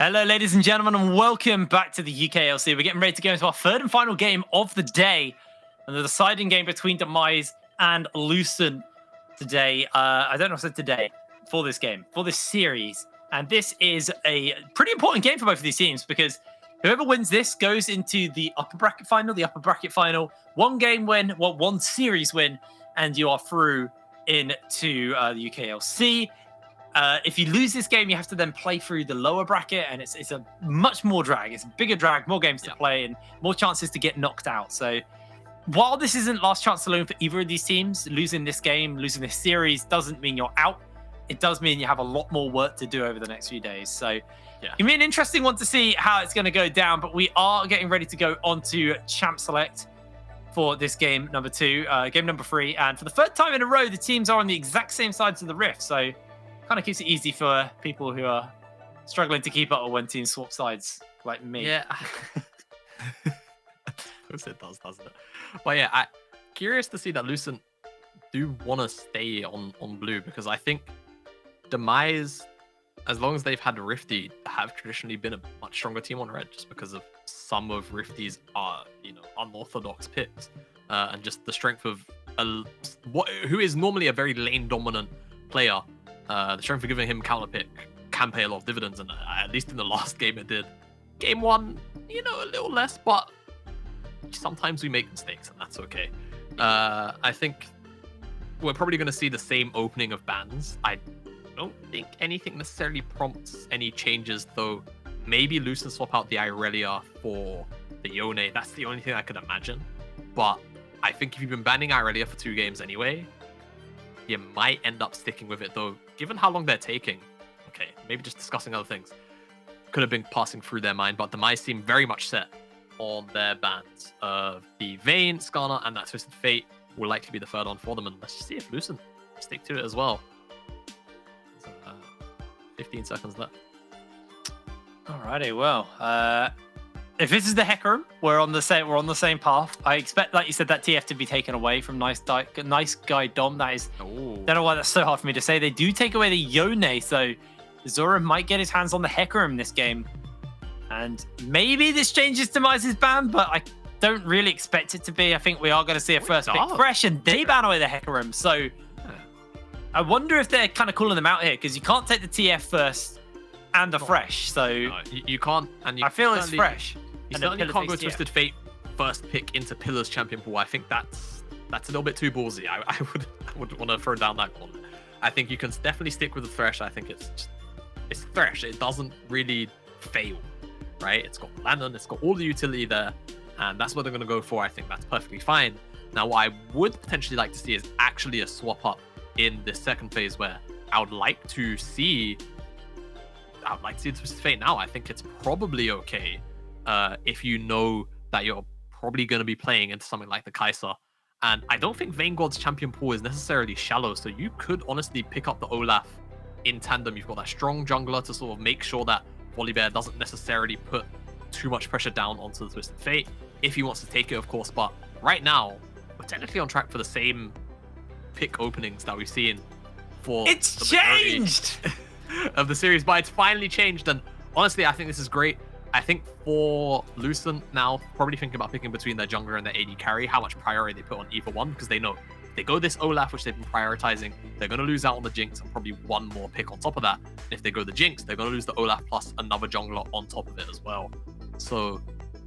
Hello, ladies and gentlemen, and welcome back to the UKLC. We're getting ready to go into our third and final game of the day, and the deciding game between Demise and Lucent today. I don't know if I said today, for this game, for this series. And this is a pretty important game for both of these teams because whoever wins this goes into the upper bracket final. One game win, one series win, and you are through into the UKLC. If you lose this game, you have to then play through the lower bracket, and it's a much more drag. It's a bigger drag, more games to play, and more chances to get knocked out. So while this isn't last chance saloon for either of these teams, losing this game, losing this series doesn't mean you're out. It does mean you have a lot more work to do over the next few days. So it'll be an interesting one to see how it's going to go down, but we are getting ready to go on to Champ Select for this game number 2, game number 3. And for the third time in a row, the teams are on the exact same sides of the rift. So kind of keeps it easy for people who are struggling to keep up when teams swap sides, like me. Yeah. Of course it does, doesn't it? But yeah, I'm curious to see that Lucent do want to stay on blue, because I think Demise, as long as they've had Rifty, have traditionally been a much stronger team on red, just because of some of Rifty's unorthodox picks, and just the strength of who is normally a very lane dominant player. The strength of giving him counter pick can pay a lot of dividends, and at least in the last game it did. Game 1, a little less, but sometimes we make mistakes, and that's okay. I think we're probably going to see the same opening of bans. I don't think anything necessarily prompts any changes, though. Maybe Lucent swap out the Irelia for the Yone. That's the only thing I could imagine. But I think if you've been banning Irelia for 2 games anyway, you might end up sticking with it, though. Given how long they're taking, okay, maybe just discussing other things could have been passing through their mind, but the Demise seem very much set on their bans of the Vayne, Skarner, and that Twisted Fate will likely be the third on for them, and let's just see if Lucent stick to it as well. 15 seconds left. Alrighty, well, if this is the Hecarim, we're on the same path. I expect, like you said, that TF to be taken away from nice guy Dom. That is, don't know why that's so hard for me to say. They do take away the Yone, so Zora might get his hands on the Hecarim this game, and maybe this changes Demise's ban, but I don't really expect it to be. I think we are going to see a first pick fresh, and they ban away the Hecarim. So I wonder if they're kind of calling them out here, because you can't take the TF first and a fresh. So you can't, and I feel it's fresh. You certainly can't go Twisted Fate first pick into Pillar's champion pool. I think that's a little bit too ballsy. I would want to throw down that one. I think you can definitely stick with the Thresh. I think it's Thresh. It doesn't really fail, right? It's got Landon, it's got all the utility there, and that's what they're going to go for. I think that's perfectly fine. Now, what I would potentially like to see is actually a swap up in this second phase, where I would like to see the Twisted Fate now. I think it's probably okay if you know that you're probably going to be playing into something like the Kai'Sa. And I don't think Vanegod's champion pool is necessarily shallow, so you could honestly pick up the Olaf in tandem. You've got that strong jungler to sort of make sure that Volibear doesn't necessarily put too much pressure down onto the Twisted Fate, if he wants to take it, of course. But right now, we're technically on track for the same pick openings that we've seen for it's changed of the series, but it's finally changed. And honestly, I think this is great. I think for Lucent now, probably thinking about picking between their jungler and their AD carry, how much priority they put on either one, because they know if they go this Olaf, which they've been prioritizing, they're going to lose out on the Jinx and probably one more pick on top of that. And if they go the Jinx, they're going to lose the Olaf plus another jungler on top of it as well. So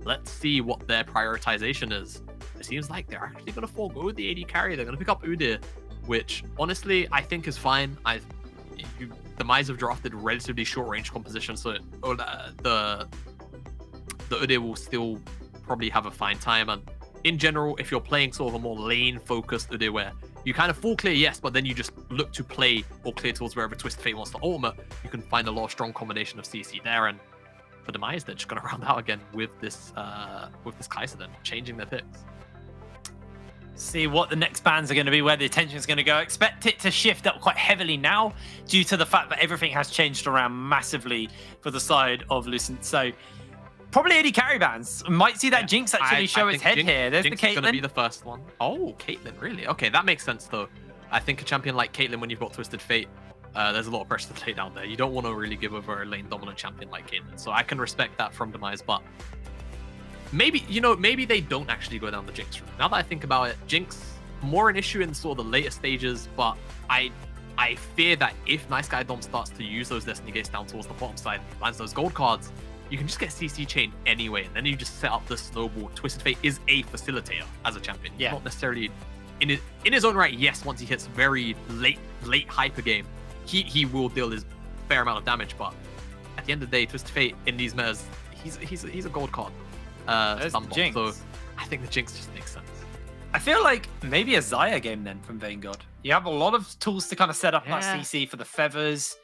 let's see what their prioritization is. It seems like they're actually going to forego the AD carry. They're going to pick up Udyr, which honestly I think is fine. The Demise have drafted relatively short range composition, so the Udyr will still probably have a fine time. And in general, if you're playing sort of a more lane focused Udyr, where you kind of full clear, yes, but then you just look to play or clear towards wherever Twisted Fate wants to ultimate, you can find a lot of strong combination of CC there. And for Demise, they're just going to round out again with this Kai'Sa, then changing their picks. See what the next bans are going to be, where the attention is going to go. Expect it to shift up quite heavily now due to the fact that everything has changed around massively for the side of Lucent. So probably AD carry bans. Might see that Jinx actually show its head here. There's Jinx the Caitlyn. is going to be the first one. Oh, Caitlyn, really? Okay, that makes sense, though. I think a champion like Caitlyn, when you've got Twisted Fate, there's a lot of pressure to play down there. You don't want to really give over a lane dominant champion like Caitlyn. So I can respect that from Demise, but maybe, maybe they don't actually go down the Jinx route. Now that I think about it, Jinx, more an issue in sort of the later stages, but I fear that if Nice Guy Dom starts to use those Destiny Gates down towards the bottom side and lands those gold cards, you can just get CC chained anyway, and then you just set up the snowball. Twisted Fate is a facilitator as a champion. Yeah. Not necessarily in his own right. Yes, once he hits very late hyper game, he will deal his fair amount of damage. But at the end of the day, Twisted Fate in these metas, he's a gold card. Jinx. So I think the Jinx just makes sense. I feel like maybe a Xayah game then from Vanguard. You have a lot of tools to kind of set up that Yeah. CC for the feathers.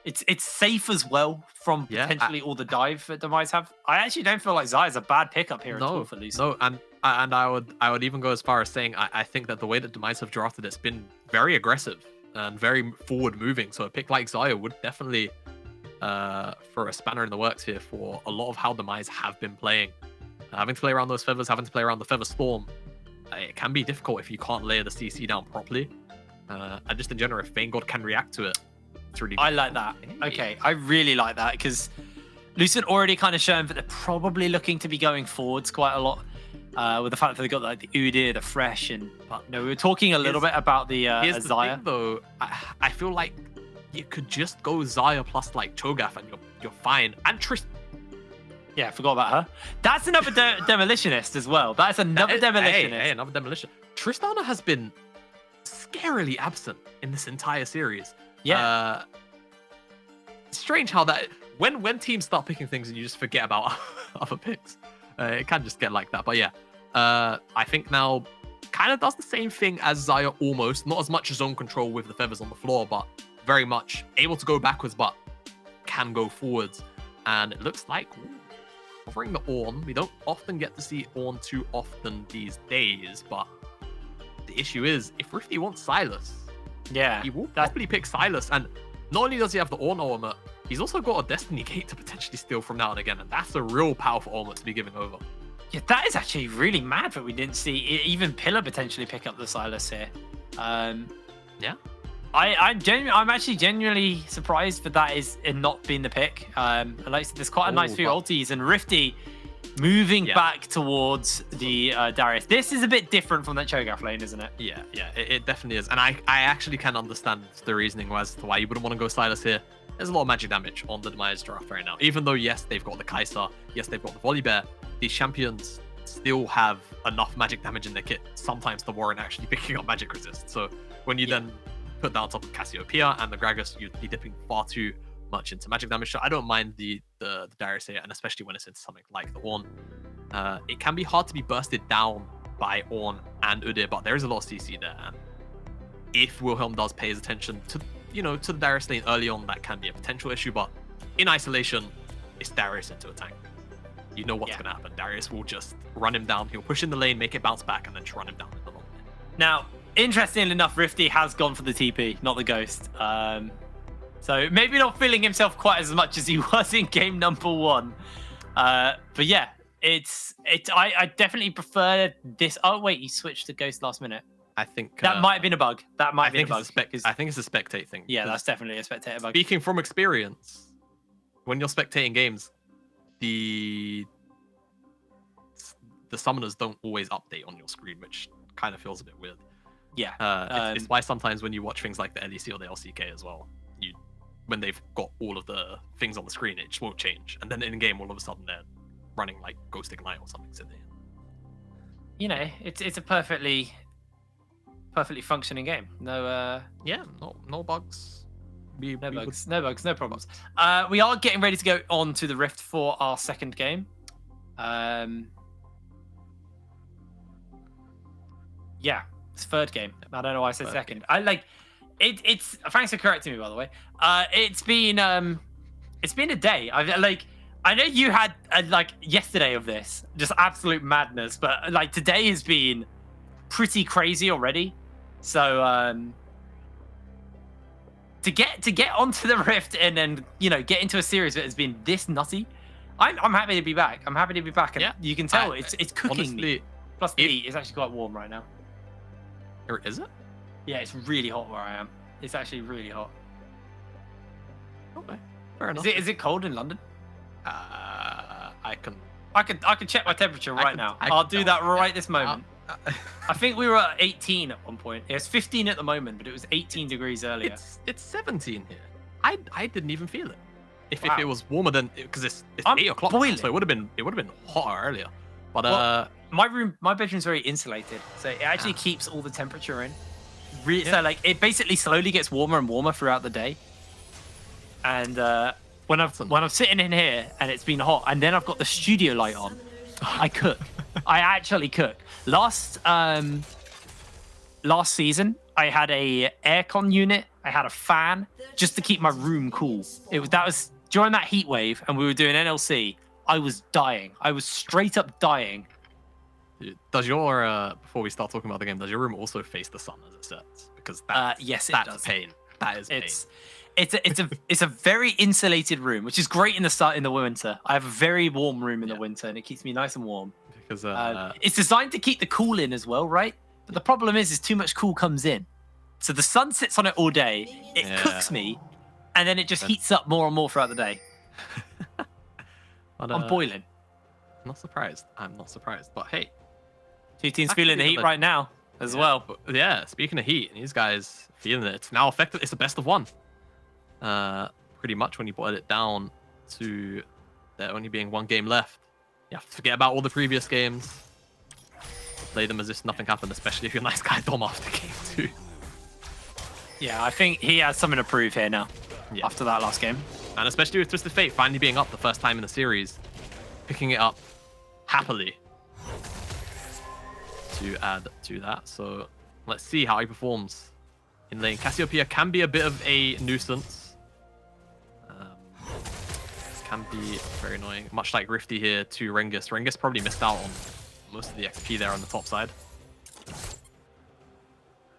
It's safe as well from potentially all the dive that Demise have. I actually don't feel like Xayah's a bad pickup here at all for Lucent. No, and I would even go as far as saying I think that the way that Demise have drafted it's been very aggressive and very forward moving. So a pick like Xayah would definitely for a spanner in the works here for a lot of how Demise have been playing. Having to play around those feathers, having to play around the feather storm, it can be difficult if you can't layer the CC down properly. And just in general, if Vanguard can react to it, it's really good. I like that. Okay, I really like that because Lucent already kind of shown that they're probably looking to be going forwards quite a lot with the fact that they've got like the Udyr, the Fresh, and we were talking a little bit about the here's the Xayah. thing, though. I feel like you could just go Xayah plus like Cho'Gath and you're fine. And Tristan. Yeah, I forgot about her. That's another demolitionist as well. That's another demolitionist. Hey, another demolition. Tristana has been scarily absent in this entire series. Yeah. Strange how that when teams start picking things and you just forget about other picks, it can just get like that. But yeah, I think now kind of does the same thing as Xayah almost. Not as much zone control with the feathers on the floor, but very much able to go backwards, but can go forwards. And it looks like covering the Ornn. We don't often get to see Ornn too often these days, but the issue is if Rifty wants Silas, Yeah, he will probably pick Silas. And not only does he have the Ornn armor, he's also got a Destiny Gate to potentially steal from now and again, and that's a real powerful armor to be giving over. yeah, that is actually really mad that we didn't see even Pillar potentially pick up the Silas here. Yeah. I'm actually genuinely surprised that that is not being the pick. And like I said, there's quite a nice few ultis, and Rifty moving back towards the Darius. This is a bit different from that Cho'Gath lane, isn't it? Yeah, it definitely is. And I actually can understand the reasoning as to why you wouldn't want to go Silas here. There's a lot of magic damage on the Demise draft right now. Even though, yes, they've got the Kai'Sa, yes, they've got the Volibear, these champions still have enough magic damage in their kit sometimes to warrant actually picking up magic resist. So when you then put that on top of Cassiopeia and the Gragas, you'd be dipping far too much into magic damage. So I don't mind the Darius here, and especially when it's into something like the Ornn. It can be hard to be bursted down by Ornn and Udyr, but there is a lot of CC there. And if Wilhelm does pay his attention to the Darius lane early on, that can be a potential issue. But in isolation, it's Darius into a tank. You know what's going to happen. Darius will just run him down. He'll push in the lane, make it bounce back, and then just run him down in the long lane. Now, interestingly enough, Rifty has gone for the TP, not the Ghost. So maybe not feeling himself quite as much as he was in game number 1. But yeah, I definitely prefer this. Oh wait, he switched to Ghost last minute. I think that might have been a bug. That might have been a bug. I think it's a spectate thing. Yeah, that's definitely a spectator bug. Speaking from experience, when you're spectating games, the summoners don't always update on your screen, which kind of feels a bit weird. Yeah. It's why sometimes when you watch things like the LEC or the LCK as well, when they've got all of the things on the screen, it just won't change. And then in game, all of a sudden, they're running like Ghost Ignite or something. So it's a perfectly functioning game. No bugs. No bugs, no problems. We are getting ready to go on to the Rift for our second game. Yeah, it's third game. I don't know why I said second. I like it's thanks for correcting me, by the way. It's been a day. I know you had yesterday of this, just absolute madness, but like today has been pretty crazy already. So to get onto the Rift and then get into a series that has been this nutty, I'm happy to be back. I'm happy to be back, and you can tell it's cooking honestly, me. Plus the heat is actually quite warm right now. Or is it? Yeah, it's really hot where I am. It's actually really hot. Okay, fair enough. Is it cold in London? I can check my temperature right now. I I'll can do tell. that right this moment. Uh, I think we were at 18 at one point. It's 15 at the moment, but it was 18 degrees earlier. It's 17 here. I didn't even feel it. If Wow. it was warmer than because it's I'm 8 o'clock, boiling. so it would have been hotter earlier. But Well, my bedroom's very insulated, so it actually keeps all the temperature in. So like it basically slowly gets warmer and warmer throughout the day. And when I'm sitting in here and it's been hot, and then I've got the studio light on, I cook. I actually cook. Last season, I had a aircon unit. I had a fan just to keep my room cool. That was during that heat wave, and we were doing NLC. I was dying. I was straight up dying. does your before we start talking about the game, does your room also face the sun as it sets? Because yes, it that's does. pain. That is pain. It's a very insulated room, which is great in the winter. I have a very warm room in the winter, and it keeps me nice and warm. Because it's designed to keep the cool in as well, right? But the problem is too much cool comes in. So the sun sits on it all day. It cooks me, and then it just heats up more and more throughout the day. But, I'm boiling. Not surprised. I'm not surprised. But hey, Two teams feeling the heat right now as well. But, yeah, speaking of heat, these guys feeling it. It's now effective. It's the best of one. Pretty much when you boil it down to there only being one game left. You have to forget about all the previous games. Play them as if nothing happened, especially if you're nice guy Dom after game 2. Yeah, I think he has something to prove here now. Yeah. After that last game. And especially with Twisted Fate finally being up the first time in the series, picking it up happily to add to that. So let's see how he performs in lane. Cassiopeia can be a bit of a nuisance. Can be very annoying. Much like Rifty here to Rengus. Rengus probably missed out on most of the XP there on the top side.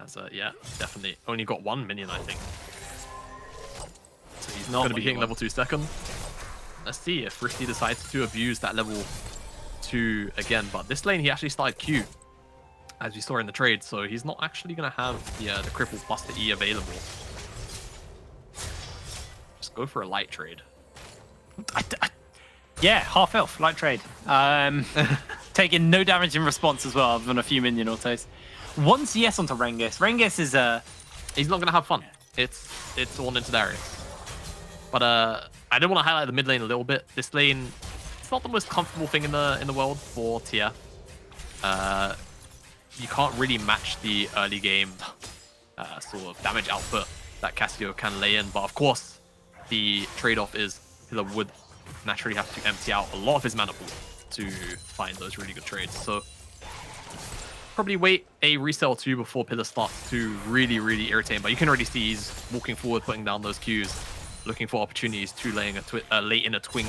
As yeah, definitely only got one minion, I think. So he's not going to be hitting level 2 second. Let's see if Rifty decides to abuse that level 2 again. But this lane, he actually started Q, as you saw in the trade. So he's not actually going to have the cripple plus the E available. Just go for a light trade. Yeah, half elf, light trade. Taking no damage in response as well, other than a few minion autos. One CS onto Rengus. Rengus is he's not gonna have fun. It's all into Darius. But I do want to highlight the mid lane a little bit. This lane, it's not the most comfortable thing in the world for TF. You can't really match the early game sort of damage output that Cassio can lay in. But of course, the trade-off is Pillar would naturally have to empty out a lot of his mana pool to find those really good trades. So probably wait a resell 2 before Pillar starts to really irritate him. But you can already see he's walking forward, putting down those Qs, looking for opportunities to laying a late in a twin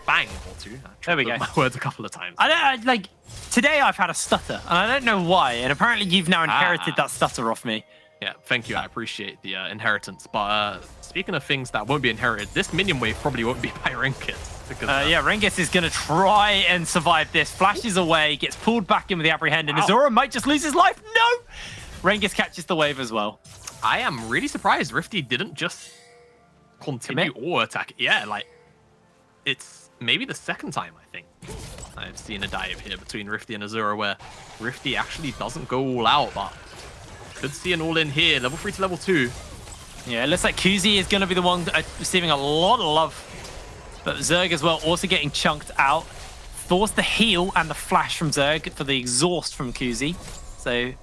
bang or 2. There we go. My words a couple of times. Like today I've had a stutter, and I don't know why. And apparently you've now inherited that stutter off me. Yeah, thank you. I appreciate the inheritance. But speaking of things that won't be inherited, this minion wave probably won't be by Rengus. Because, yeah, Rengus is going to try and survive this. Flashes away, gets pulled back in with the apprehend, and Azura might just lose his life. No! Rengus catches the wave as well. I am really surprised Rifty didn't just continue or attack. Yeah, like, it's maybe the second time, I think, I've seen a dive here between Rifty and Azura where Rifty actually doesn't go all out, but could see an all-in here, level 3 to level 2. Yeah, it looks like QZ is going to be the one receiving a lot of love. But Zerg as well, also getting chunked out. Forced the heal and the flash from Zerg for the exhaust from QZ. So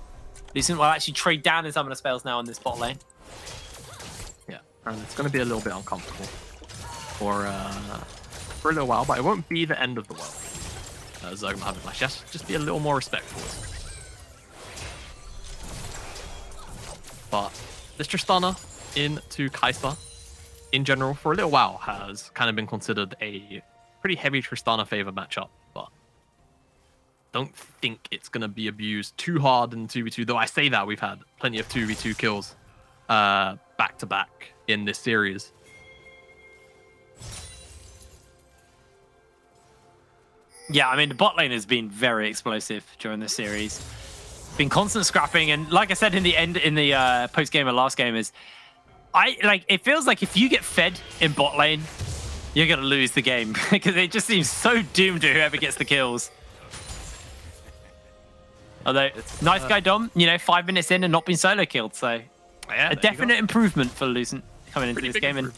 Lucent will actually trade down his summoner spells now in this bot lane. Yeah, and it's going to be a little bit uncomfortable for a little while, but it won't be the end of the world. Zerg will have a flash. Yes, just be a little more respectful. But this Tristana into Kai'Sa, in general, for a little while, has kind of been considered a pretty heavy Tristana favor matchup, but don't think it's going to be abused too hard in 2v2, though I say that we've had plenty of 2v2 kills back-to-back in this series. Yeah, I mean, the bot lane has been very explosive during this series. Been constant scrapping, and like I said in the post game of last game, is It feels like if you get fed in bot lane, you're gonna lose the game because it just seems so doomed to whoever gets the kills. Although, nice guy Dom, 5 minutes in and not been solo killed, so Yeah, a definite improvement for Lucent coming into this game. And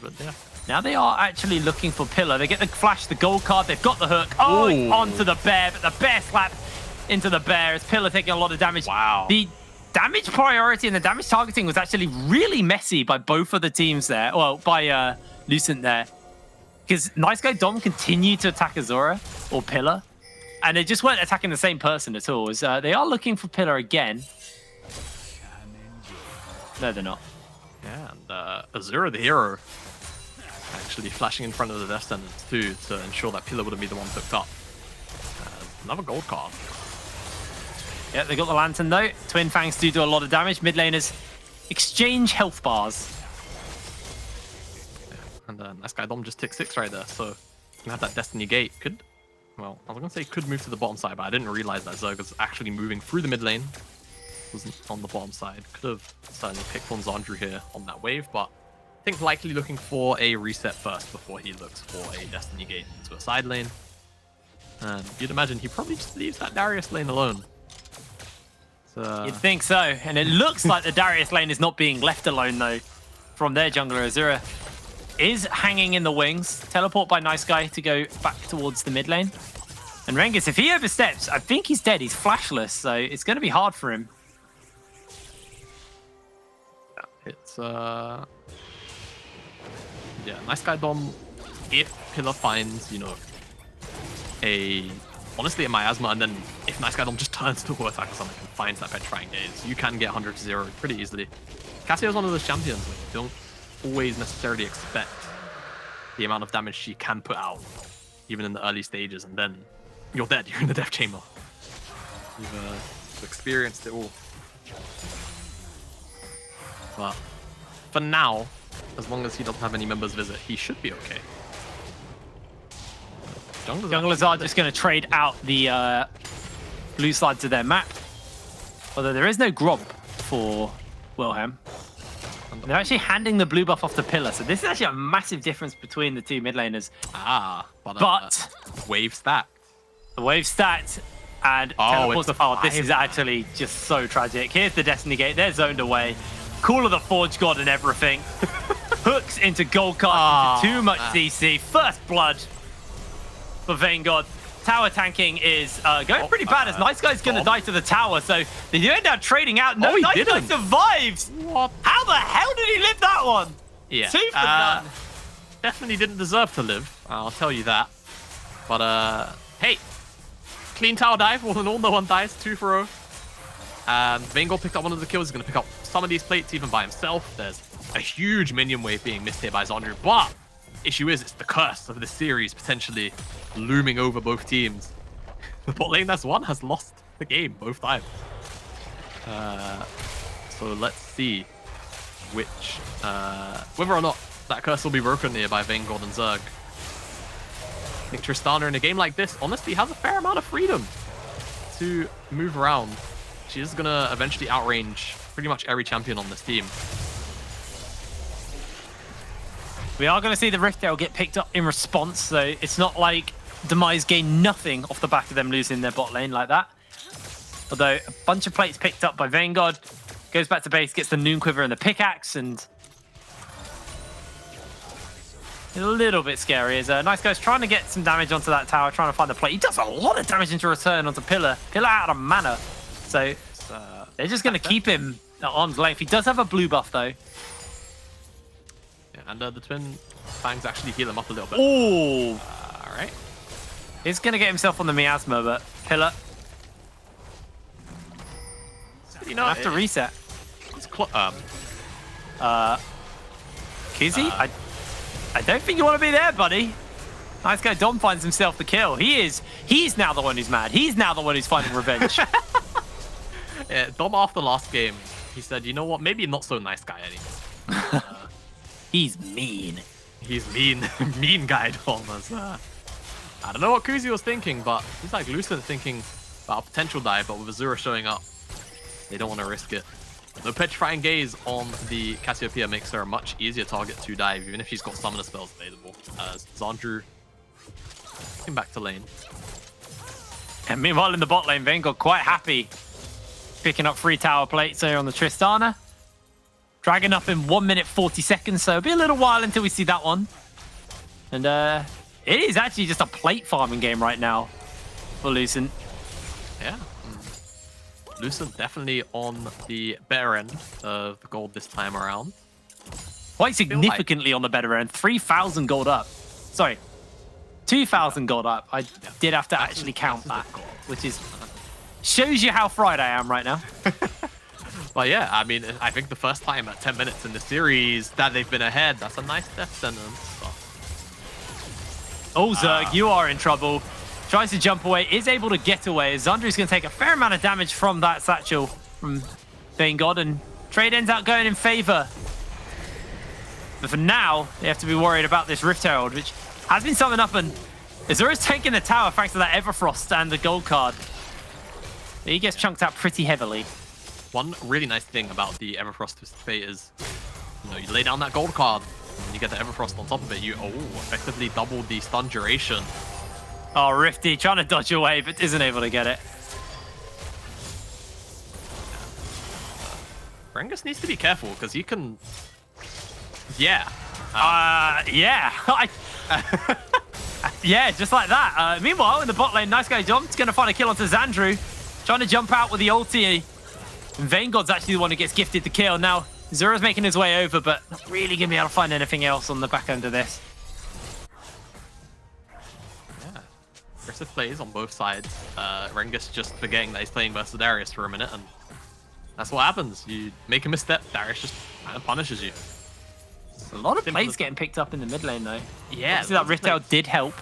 now they are actually looking for Pillar. They get the flash, the gold card, they've got the hook. Oh, onto the bear, but the bear slap into the bear as Pillar taking a lot of damage. Wow. The damage priority and the damage targeting was actually really messy by both of the teams there. Well, by Lucent there. Because nice guy Dom continued to attack Azura or Pillar. And they just weren't attacking the same person at all. As, they are looking for Pillar again. No, they're not. Yeah, and Azura, the hero, actually flashing in front of the Death Sentence too to ensure that Pillar wouldn't be the one hooked up. Another gold card. Yeah, they got the Lantern though. Twin Fangs do a lot of damage. Mid laners exchange health bars. Yeah, and nice guy Dom just tick 6 right there, so gonna have that Destiny Gate. Well, I was gonna say could move to the bottom side, but I didn't realize that Zerg was actually moving through the mid lane. Wasn't on the bottom side. Could have certainly picked on Zandru here on that wave, but I think likely looking for a reset first before he looks for a Destiny Gate into a side lane. And you'd imagine he probably just leaves that Darius lane alone. So, You'd think so, and it looks like the Darius lane is not being left alone though from their jungler. Azura is hanging in the wings. Teleport by nice guy to go back towards the mid lane. And Rengus, if he oversteps, I think he's dead. He's flashless, so it's going to be hard for him. it's yeah, nice guy Dom. If Pillar finds, honestly a miasma, and then if nice guy Dom just turns to attack or something and finds that petrifying gaze, you can get 100-0 pretty easily. Cassio's one of those champions where you don't always necessarily expect the amount of damage she can put out, even in the early stages, and then you're dead. You're in the death chamber. You've experienced it all. But for now, as long as he doesn't have any members visit, he should be okay. Junglers are just going to trade out the blue side to their map. Although there is no Grob for Wilhelm. They're actually handing the blue buff off to Pillar, so this is actually a massive difference between the two mid laners. But wave stacked. The wave stacked, and this is actually just so tragic. Here's the Destiny Gate. They're zoned away. Call of the Forge God and everything. Hooks into gold card, into too much CC. First blood for Vanguard. Tower tanking is going pretty bad as Nice Guy's going to die to the tower, so they do end up trading out. No, Nice Guy survives! What? How the hell did he live that one? Yeah. 2 for none. Definitely didn't deserve to live, I'll tell you that. But, hey, clean tower dive, all in all, no one dies, 2 for 0. Vanguard picked up one of the kills, he's going to pick up some of these plates even by himself. There's a huge minion wave being missed here by Zandru, but issue is it's the curse of this series potentially looming over both teams. The bot lane that's won has lost the game both times. So let's see whether or not that curse will be broken here by Vanguard and Zerg. I think Tristana in a game like this honestly has a fair amount of freedom to move around. She is going to eventually outrange pretty much every champion on this team. We are going to see the Rift Tail get picked up in response, so it's not like Demise gain nothing off the back of them losing their bot lane like that. Although a bunch of plates picked up by Vanguard, goes back to base, gets the Noon Quiver and the pickaxe, and a little bit scary as Nice Guy's trying to get some damage onto that tower, trying to find the plate. He does a lot of damage into return onto Pillar. Pillar out of mana, so they're just going to keep him at arm's length. He does have a blue buff though. Yeah, and the Twin Fangs actually heal him up a little bit. Oh! Alright. He's going to get himself on the miasma, but Pillar, have to reset. It's Kizzy? I don't think you want to be there, buddy. Nice guy Dom finds himself the kill. He's now the one who's mad. He's now the one who's finding revenge. Yeah, Dom after last game, he said, you know what, maybe not so nice guy anymore. He's mean. He's mean. Mean guy Dom. I don't know what Kuzi was thinking, but he's like Lucent thinking about a potential dive, but with Azura showing up, they don't want to risk it. The Petrifying Gaze on the Cassiopeia makes her a much easier target to dive, even if she's got summoner spells available. As Zandru came back to lane. And meanwhile in the bot lane, Vayne got quite happy picking up 3 tower plates here on the Tristana. Dragon up in 1 minute 40 seconds, so it'll be a little while until we see that one. And it is actually just a plate farming game right now for Lucent. Yeah. Lucent definitely on the better end of the gold this time around. Quite significantly on the better end. 3,000 gold up. Sorry, 2,000 gold up. I did have to actually count that, which is shows you how fried I am right now. But yeah, I mean, I think the first time at 10 minutes in the series that they've been ahead, that's a nice death sentence. Oh, Zerg, you are in trouble. Tries to jump away, is able to get away. Zandru's going to take a fair amount of damage from that satchel from Vayne God, and trade ends up going in favor. But for now, they have to be worried about this Rift Herald, which has been summoned up, and Azura's taking the tower thanks to that Everfrost and the gold card. He gets chunked out pretty heavily. One really nice thing about the Everfrost Twisted Fate is, you lay down that gold card, and you get the Everfrost on top of it, you effectively double the stun duration. Oh, Rifty trying to dodge away, but isn't able to get it. Rengus needs to be careful, because he can... Yeah. Yeah. Yeah, just like that. Meanwhile, in the bot lane, nice guy Dom's going to find a kill onto Zandru. Trying to jump out with the ulti. And Vayne God's actually the one who gets gifted the kill. Now, Zura's making his way over, but not really going to be able to find anything else on the back end of this. Yeah. Aggressive plays on both sides. Rengus just forgetting that he's playing versus Darius for a minute, and that's what happens. You make a misstep, Darius just kind of punishes you. A lot of plays getting picked up in the mid lane, though. Yeah. Obviously, that Rift Herald did help.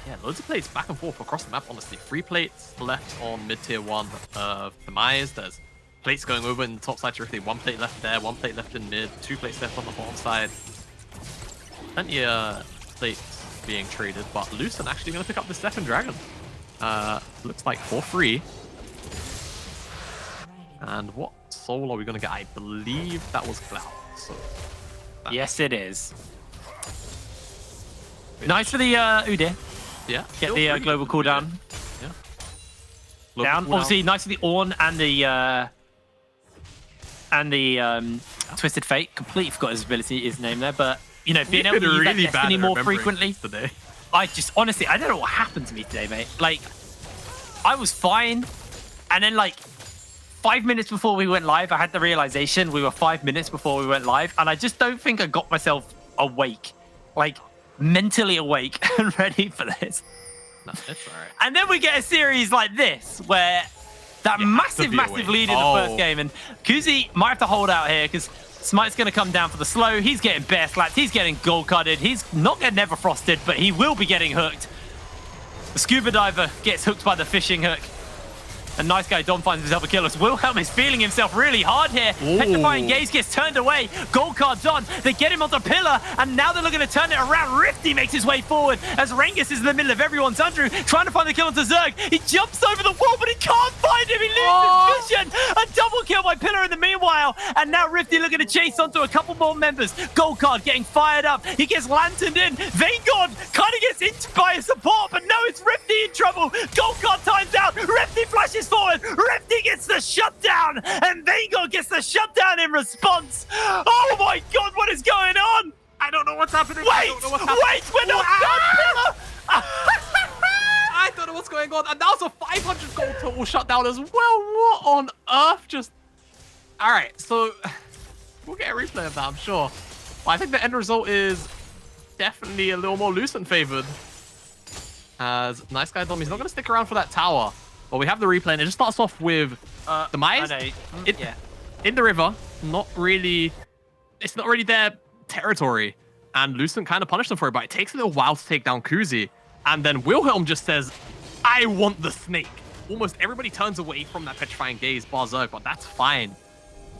Yeah, loads of plates back and forth across the map, honestly. 3 plates left on mid-tier 1 of Demise. There's plates going over in the top side terrifically. 1 plate left there, 1 plate left in mid, 2 plates left on the bottom side. Plenty of plates being traded, but Lucent actually going to pick up the second dragon. Looks like for free. And what soul are we going to get? I believe that was Cloud. So yes, it is. Nice for the Udyr. Yeah. Get the global cooldown. Yeah. Down. Obviously, nice for the Ornn and the Twisted Fate. Completely forgot his name there, but being able to use that Destiny more frequently. Today. I just honestly, I don't know what happened to me today, mate. Like, I was fine, and then like 5 minutes before we went live, I had the realization we were 5 minutes before we went live, and I just don't think I got myself awake, like mentally awake and ready for this. No, it's all right. And then we get a series like this where that massive lead in the first game, and Kuzi might have to hold out here because Smite's going to come down for the slow. He's getting bear slapped. He's getting gold carded. He's not getting never frosted, but he will be getting hooked. The scuba diver gets hooked by the fishing hook. And nice guy Dom finds himself a kill. Wilhelm is feeling himself really hard here. Ooh. Petrifying Gaze gets turned away. Gold card's on. They get him onto pillar, and now they're looking to turn it around. Rifty makes his way forward as Rengus is in the middle of everyone. Zandru trying to find the kill onto Zerg. He jumps over the wall, but he can't find him. He loses vision. A double kill by pillar in the meanwhile. And now Rifty looking to chase onto a couple more members. Gold card getting fired up. He gets lanterned in. Vayne God kind of gets hit by a support, but no, it's Rifty in trouble. Gold card times out. Rifty flashes forward. Rifty gets the shutdown, and Vayne God gets the shutdown in response. Oh my God, what is going on? I don't know what's happening. Wait, we're not done. I don't know what's going on. And that was a 500 gold total shutdown as well. What on earth? Just all right. So we'll get a replay of that, I'm sure. But I think the end result is definitely a little more Lucent favored. As nice guy Dom, he's not going to stick around for that tower. But we have the replay, and it just starts off with Demise in the river. It's not really their territory. And Lucent kind of punished them for it, but it takes a little while to take down Kuzi. And then Wilhelm just says, I want the snake. Almost everybody turns away from that Petrifying Gaze bar Zerg, but that's fine.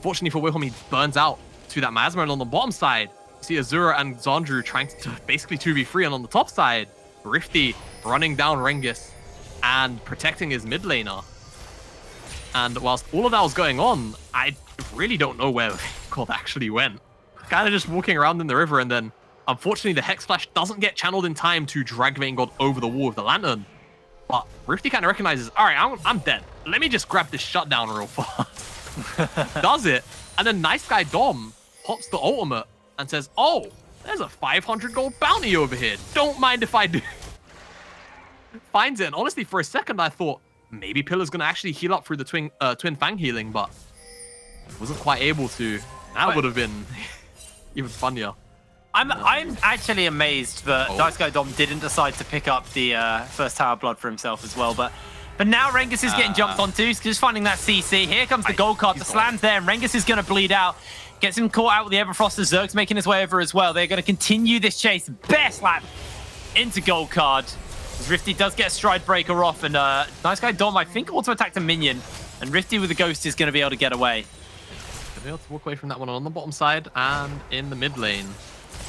Fortunately for Wilhelm, he burns out to that Miasma, and on the bottom side, you see Azura and Zandru trying to basically 2v3, and on the top side, Rifty running down Rengus and protecting his mid laner. And whilst all of that was going on, really don't know where Vengod actually went. Kind of just walking around in the river, and then unfortunately the Hex Flash doesn't get channeled in time to drag Vengod over the wall with the Lantern. But Rifty kind of recognizes, all right, I'm dead. Let me just grab this shutdown real fast. Does it, and then Nice Guy Dom pops the ultimate and says, oh, there's a 500 gold bounty over here. Don't mind if I do. Finds it, and honestly, for a second, I thought maybe Pillar's going to actually heal up through the Twin Fang healing, but wasn't quite able to. That would have been even funnier. I'm actually amazed that Nice Guy Dom didn't decide to pick up the first Tower Blood for himself as well, but now Rengus is getting jumped onto, just finding that CC. Here comes the gold card, the slam's there, and Rengus is going to bleed out. Gets him caught out with the Everfrost. Zerg's making his way over as well. They're going to continue this chase. Bear slap into gold card. As Rifty does get a stride breaker off, and Nice Guy Dom, I think, auto attacked a minion, and Rifty with the ghost is going to be able to get away. Be able to walk away from that one on the bottom side, and in the mid lane,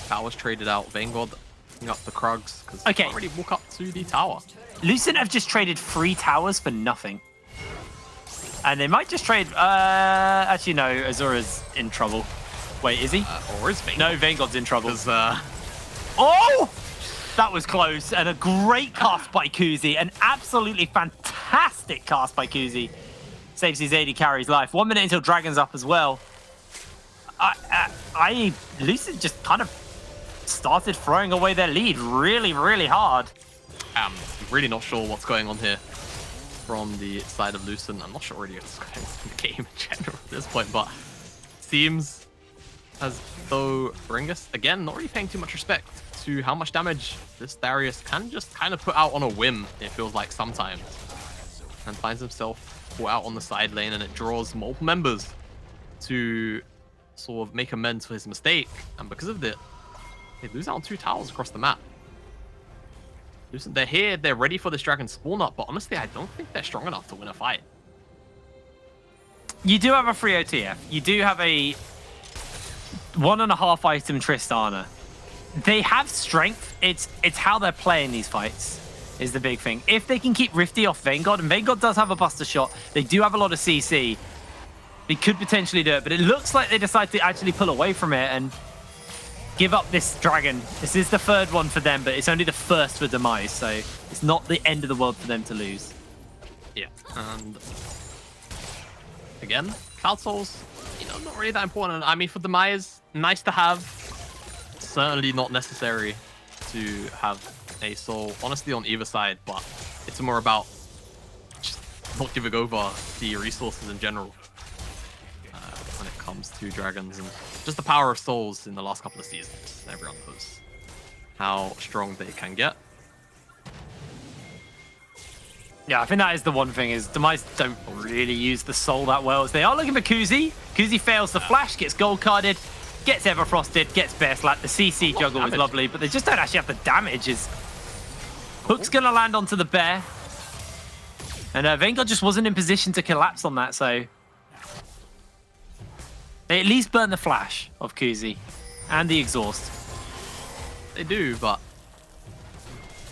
towers traded out. Vengod picking up the Krugs because he can't really walk up to the tower. Lucent have just traded 3 towers for nothing. And they might just trade... actually, no. Azura's in trouble. Wait, is he? Or is Vengod? No, Vengod's in trouble. Oh! That was close. And a great cast by Kuzi. An absolutely fantastic cast by Kuzi. Saves his AD carry's life. 1 minute until Dragon's up as well. Lucent just kind of started throwing away their lead really, really hard. I'm really not sure what's going on here from the side of Lucent. I'm not sure really what's going on in the game in general at this point, but it seems as though Rengus, again, not really paying too much respect to how much damage this Darius can just kind of put out on a whim, it feels like sometimes, and finds himself caught out on the side lane, and it draws multiple members to sort of make amends for his mistake, and because of it, they lose out on 2 towers across the map. Lucent, they're here, they're ready for this dragon spawn up, but honestly, I don't think they're strong enough to win a fight. You do have a free OTF. You do have a 1.5 item Tristana. They have strength. It's how they're playing these fights is the big thing. If they can keep Rifty off Vengod, and Vengod does have a buster shot, they do have a lot of CC. They could potentially do it, but it looks like they decide to actually pull away from it and give up this dragon. This is the 3rd one for them, but it's only the 1st for Demise, so it's not the end of the world for them to lose. Yeah, and again, Cloud Souls, you know, not really that important. I mean, for Demise, nice to have, certainly not necessary to have a soul, honestly, on either side, but it's more about just not giving over the resources in general when it comes to dragons, and just the power of souls in the last couple of seasons. Everyone knows how strong they can get. Yeah, I think that is the one thing, is Demise don't really use the soul that well, as they are looking for Kuzi. Kuzi fails the flash, gets gold carded, gets Everfrosted, gets Bear Slap. The CC juggle is lovely, but they just don't actually have the damage. Hook's going to land onto the bear. And Vengod just wasn't in position to collapse on that, so they at least burn the flash of Kuzi and the exhaust. They do, but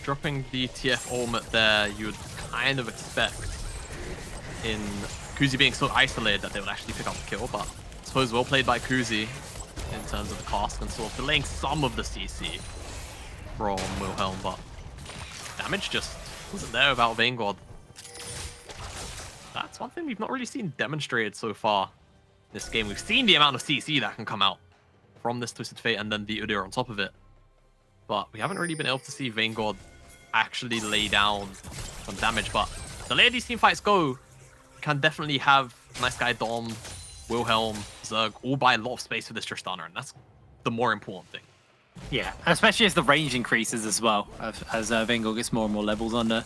dropping the TF ultimate there, you would kind of expect in Kuzi being so isolated that they would actually pick up the kill, but I suppose well played by Kuzi in terms of the cast and sort of delaying some of the CC from Wilhelm, but damage just wasn't there without Vengod. That's one thing we've not really seen demonstrated so far in this game. We've seen the amount of CC that can come out from this Twisted Fate and then the Udyr on top of it, but we haven't really been able to see Vengod actually lay down some damage. But the later these team fights go, can definitely have Nice Guy Dom, Wilhelm, Zerg all buy a lot of space for this Tristana, and that's the more important thing. Yeah, especially as the range increases as well, as Vengod gets more and more levels under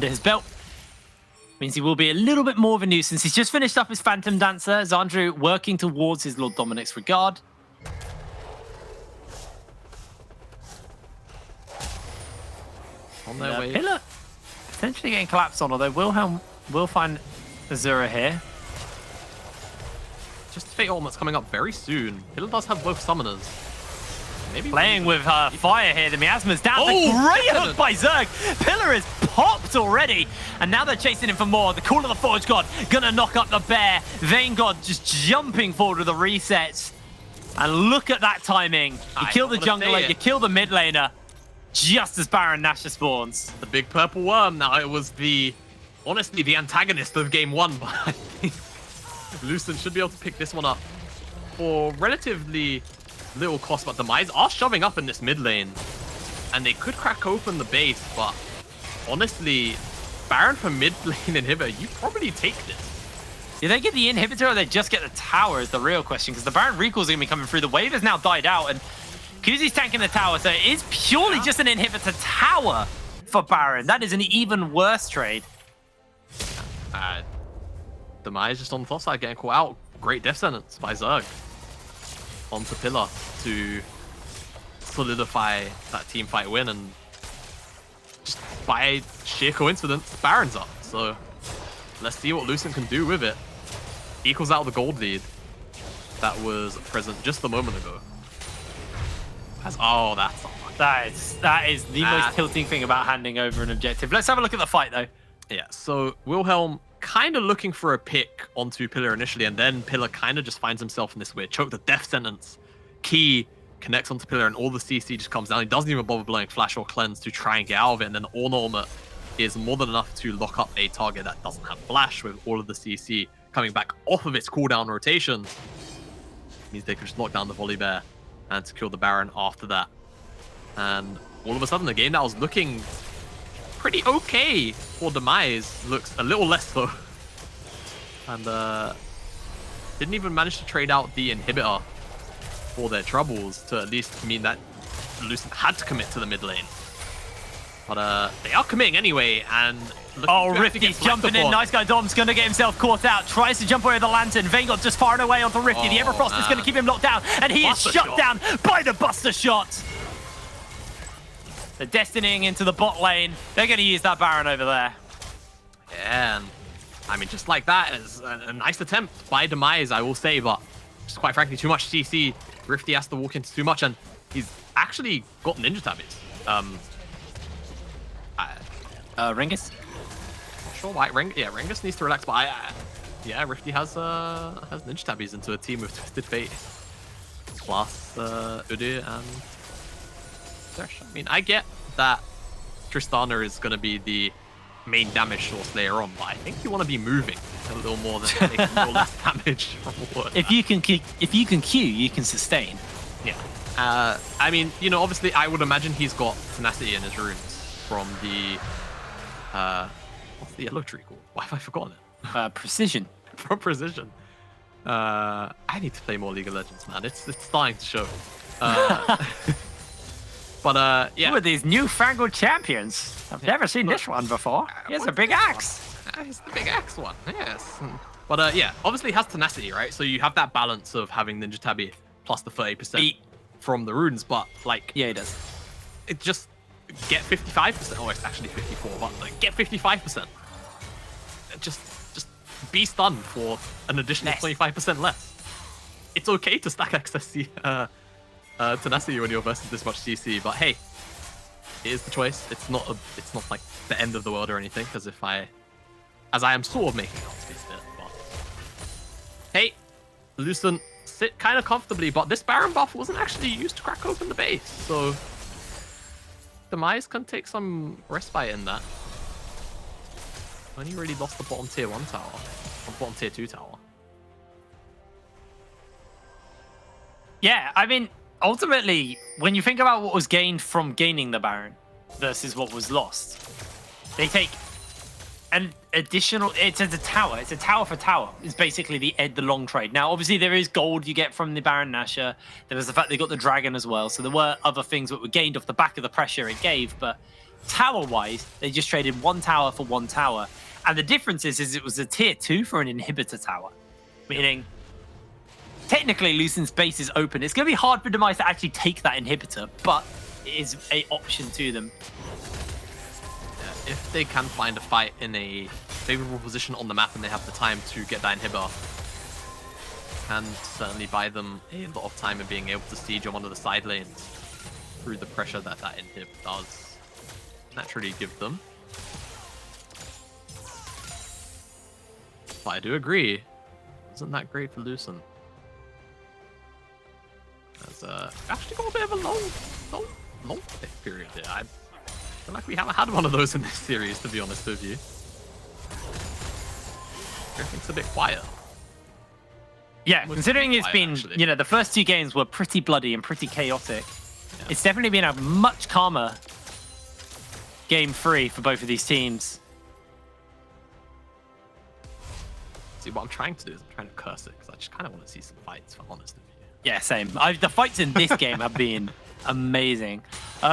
his belt. Means he will be a little bit more of a nuisance. He's just finished up his Phantom Dancer. Xandru working towards his Lord Dominic's regard. On their way. Pillar potentially getting collapsed on, although Wilhelm will find Azura here. Just Fate Ultimate's coming up very soon. Pillar does have both summoners. Maybe playing with fire here. The miasma's down. Oh, The great Pillar. hook by Zerg. Pillar is popped already, and now they're chasing him for more. The Call of the Forge God gonna knock up the bear. Vayne God just jumping forward with the resets. And look at that timing. You kill the jungler, you kill the mid laner, just as Baron Nashor spawns. The big purple worm. Now it was honestly, the antagonist of game 1. But Lucent should be able to pick this one up for relatively little cost. But Demise are shoving up in this mid lane, and they could crack open the base. But honestly, Baron for mid lane inhibitor, you probably take this. Do they get the inhibitor or they just get the tower is the real question, because the Baron recall's going to be coming through. The wave has now died out, and Kuzi's tanking the tower, so it is purely just an inhibitor tower for Baron. That is an even worse trade. Demise just on the top side getting caught out. Great death sentence by Zerg onto Pillar to solidify that team fight win, and just by sheer coincidence, Baron's up. So let's see what Lucent can do with it. Equals out the gold lead that was present just a moment ago. That's That is the most tilting thing about handing over an objective. Let's have a look at the fight though. Yeah, so Wilhelm kind of looking for a pick onto Pillar initially, and then Pillar kind of just finds himself in this weird choke. The death sentence key connects onto Pillar, and all the CC just comes down. He doesn't even bother blowing flash or cleanse to try and get out of it, and then Ornn ultimate is more than enough to lock up a target that doesn't have flash, with all of the CC coming back off of its cooldown rotation. Means they can just knock down the volley bear and secure the Baron after that. And all of a sudden, the game that was looking pretty okay for Demise looks a little less so. And didn't even manage to trade out the inhibitor for their troubles to at least mean that Lucent had to commit to the mid lane. But they are committing anyway, and Rifty's jumping in. Nice guy Dom's gonna get himself caught out. Tries to jump away with the lantern. Vayne God just firing away onto Rifty. The Everfrost is gonna keep him locked down, and he is shut down by the Buster Shot. They're destinying into the bot lane. They're gonna use that Baron over there. Yeah, and I mean, just like that is a nice attempt by Demise, I will say, but just quite frankly, too much CC. Rifty has to walk into too much, and he's actually got ninja tabbies. Ringus? Not sure why. Ringus needs to relax, but yeah, Rifty has ninja tabbies into a team with Twisted Fate plus Udyr and Thresh. I mean, I get that Tristana is going to be the main damage source later on, but I think you want to be moving a little more than taking a little less damage from what. If you can Q, you can sustain. Yeah. I mean, you know, obviously, I would imagine he's got tenacity in his runes from the what's the yellow tree called? Why have I forgotten it? Precision. From Precision. I need to play more League of Legends, man. It's starting to show. But yeah. Who are these newfangled champions? I've never seen this one before. Here's a big axe. It's the big axe one, yes. But yeah, obviously it has tenacity, right? So you have that balance of having Ninja Tabby plus the 30% from the runes, but like... Yeah, it does. It just get 55%. Oh, it's actually 54, but like get 55%. Just be stunned for an additional 25% less. It's okay to stack access tenacity when you're versus this much CC, but hey, it is the choice. It's not like the end of the world or anything, because as I am sort of making out to be a bit, but hey, Lucent sit kind of comfortably, but this Baron buff wasn't actually used to crack open the base, so Demise can take some respite in that. Only really lost the bottom tier 1 tower, or bottom tier 2 tower. Yeah, I mean, ultimately, when you think about what was gained from gaining the Baron versus what was lost, they take an additional... It's a tower. It's a tower for tower. It's basically the long trade. Now, obviously, there is gold you get from the Baron Nashor. There was the fact they got the dragon as well. So there were other things that were gained off the back of the pressure it gave. But tower-wise, they just traded 1 tower for 1 tower. And the difference is it was a tier 2 for an inhibitor tower. Meaning... Technically, Lucent's base is open. It's going to be hard for Demise to actually take that inhibitor, but it is an option to them. Yeah, if they can find a fight in a favorable position on the map and they have the time to get that inhibitor, can certainly buy them a lot of time in being able to siege on one of the side lanes. through the pressure that that inhib does naturally give them. But I do agree, isn't that great for Lucent? As actually got a bit of a long pick period here. I feel like we haven't had one of those in this series, to be honest with you. Everything's a bit quiet. Yeah, considering it's been, actually. you know, the first 2 games were pretty bloody and pretty chaotic. Yeah. It's definitely been a much calmer game 3 for both of these teams. See, what I'm trying to do is I'm trying to curse it because I just kind of want to see some fights, if I'm honest with you. Yeah, same. The fights in this game have been amazing.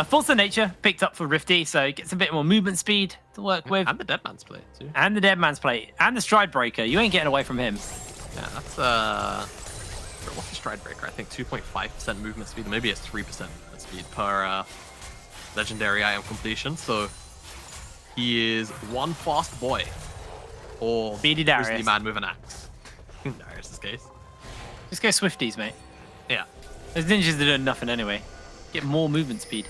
Force of Nature picked up for Rifty, so it gets a bit more movement speed to work with. And the Dead Man's Plate, too. And the Dead Man's Plate. And the Stride Breaker. You ain't getting away from him. Yeah, that's, what's the Stride Breaker? I think 2.5% movement speed, maybe it's 3% movement speed per legendary item completion. So he is one fast boy. Or Speedy Darius. Grizzly Man with an axe. In Darius' case. Just go Swifties, mate. Yeah. Those ninjas are doing nothing anyway. Get more movement speed.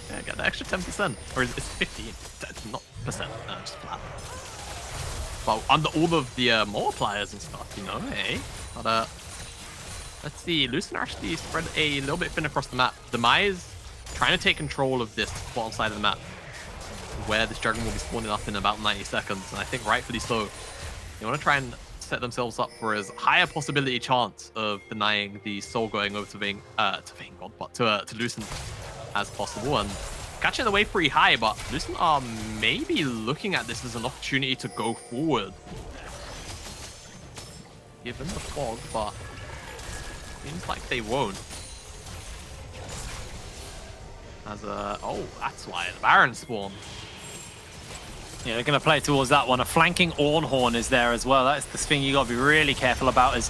Yeah, get the extra 10%. Or it's 15. It's not percent. No, just flat. Well, under all of the multipliers and stuff, you know, hey. But, let's see. Lucent actually spread a little bit thin across the map. Demise trying to take control of this bottom side of the map, where this dragon will be spawning up in about 90 seconds. And I think rightfully so. They want to try and set themselves up for as high a possibility chance of denying the soul going over to Vanguard, but to Lucent as possible. And catching the wave pretty high, but Lucent are maybe looking at this as an opportunity to go forward. Given the fog, but seems like they won't. As oh, that's why the Baron spawned. Yeah, they're going to play towards that one. A flanking Ornhorn is there as well. That's the thing you got to be really careful about, is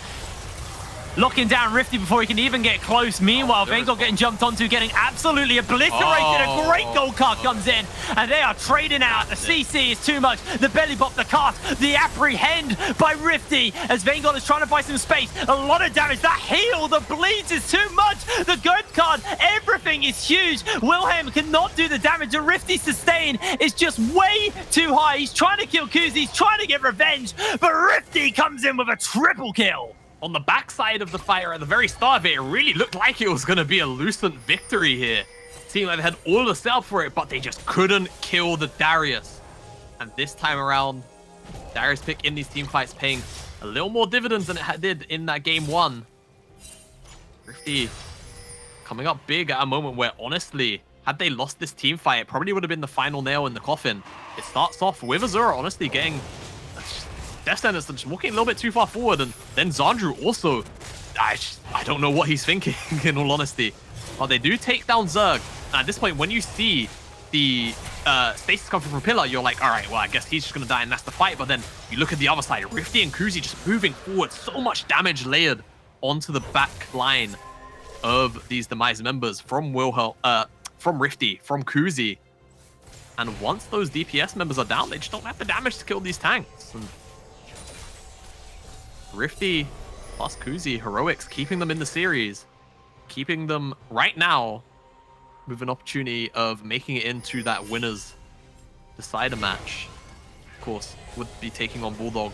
locking down Rifty before he can even get close. Meanwhile, Vanguard getting jumped onto, getting absolutely obliterated. A great gold card comes in, and they are trading out. The CC is too much. The belly bop, the cast, the apprehend by Rifty as Vanguard is trying to buy some space. A lot of damage. That heal, the bleeds is too much. The gold card, everything is huge. Wilhelm cannot do the damage. And Rifty's sustain is just way too high. He's trying to kill Kuzi. He's trying to get revenge, but Rifty comes in with a triple kill. On the backside of the fire at the very start of it, it really looked like it was going to be a Lucent victory here. Seemed like they had all the setup for it, but they just couldn't kill the Darius. And this time around, Darius pick in these team fights paying a little more dividends than it did in that game 1. Rifty coming up big at a moment where, honestly, had they lost this team fight, it probably would have been the final nail in the coffin. It starts off with Azura, honestly, getting Death Sentence just walking a little bit too far forward, and then Zandru also, I don't know what he's thinking, in all honesty. But they do take down Zerg. And at this point, when you see the stasis come from Pillar, you're like, all right, well, I guess he's just going to die, and that's the fight. But then you look at the other side, Rifty and Kuzi just moving forward. So much damage layered onto the back line of these Demise members from from Rifty, from Kuzi. And once those DPS members are down, they just don't have the damage to kill these tanks. And Rifty plus Kuzi heroics, keeping them in the series, keeping them right now with an opportunity of making it into that winners decider match. Of course, would be taking on Bulldog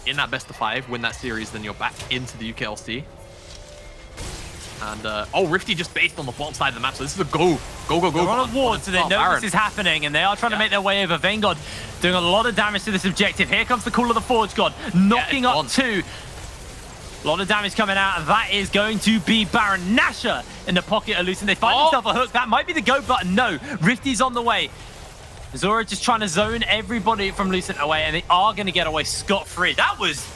in that best of 5, win that series, then you're back into the UKLC. And oh, Rifty just based on the bottom side of the map, so this is a go. They're on a ward, so they know Baron. This is happening, and they are trying to make their way over. Vanguard doing a lot of damage to this objective. Here comes the Call of the Forge God, knocking up 2. A lot of damage coming out, and that is going to be Baron Nashor in the pocket of Lucent. They find themselves a hook. That might be the go button. No, Rifty's on the way. Zora just trying to zone everybody from Lucent away, and they are going to get away scot-free. That was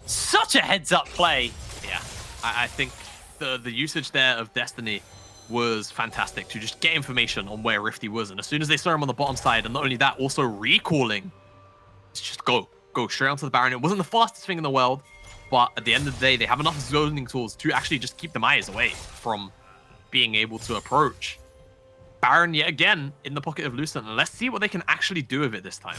such a heads-up play. Yeah, I think the usage there of Destiny was fantastic to just get information on where Rifty was. And as soon as they saw him on the bottom side, and not only that, also recalling, it's just go straight onto the Baron. It wasn't the fastest thing in the world, but at the end of the day, they have enough zoning tools to actually just keep Demise away from being able to approach. Baron yet again in the pocket of Lucent, and let's see what they can actually do with it this time.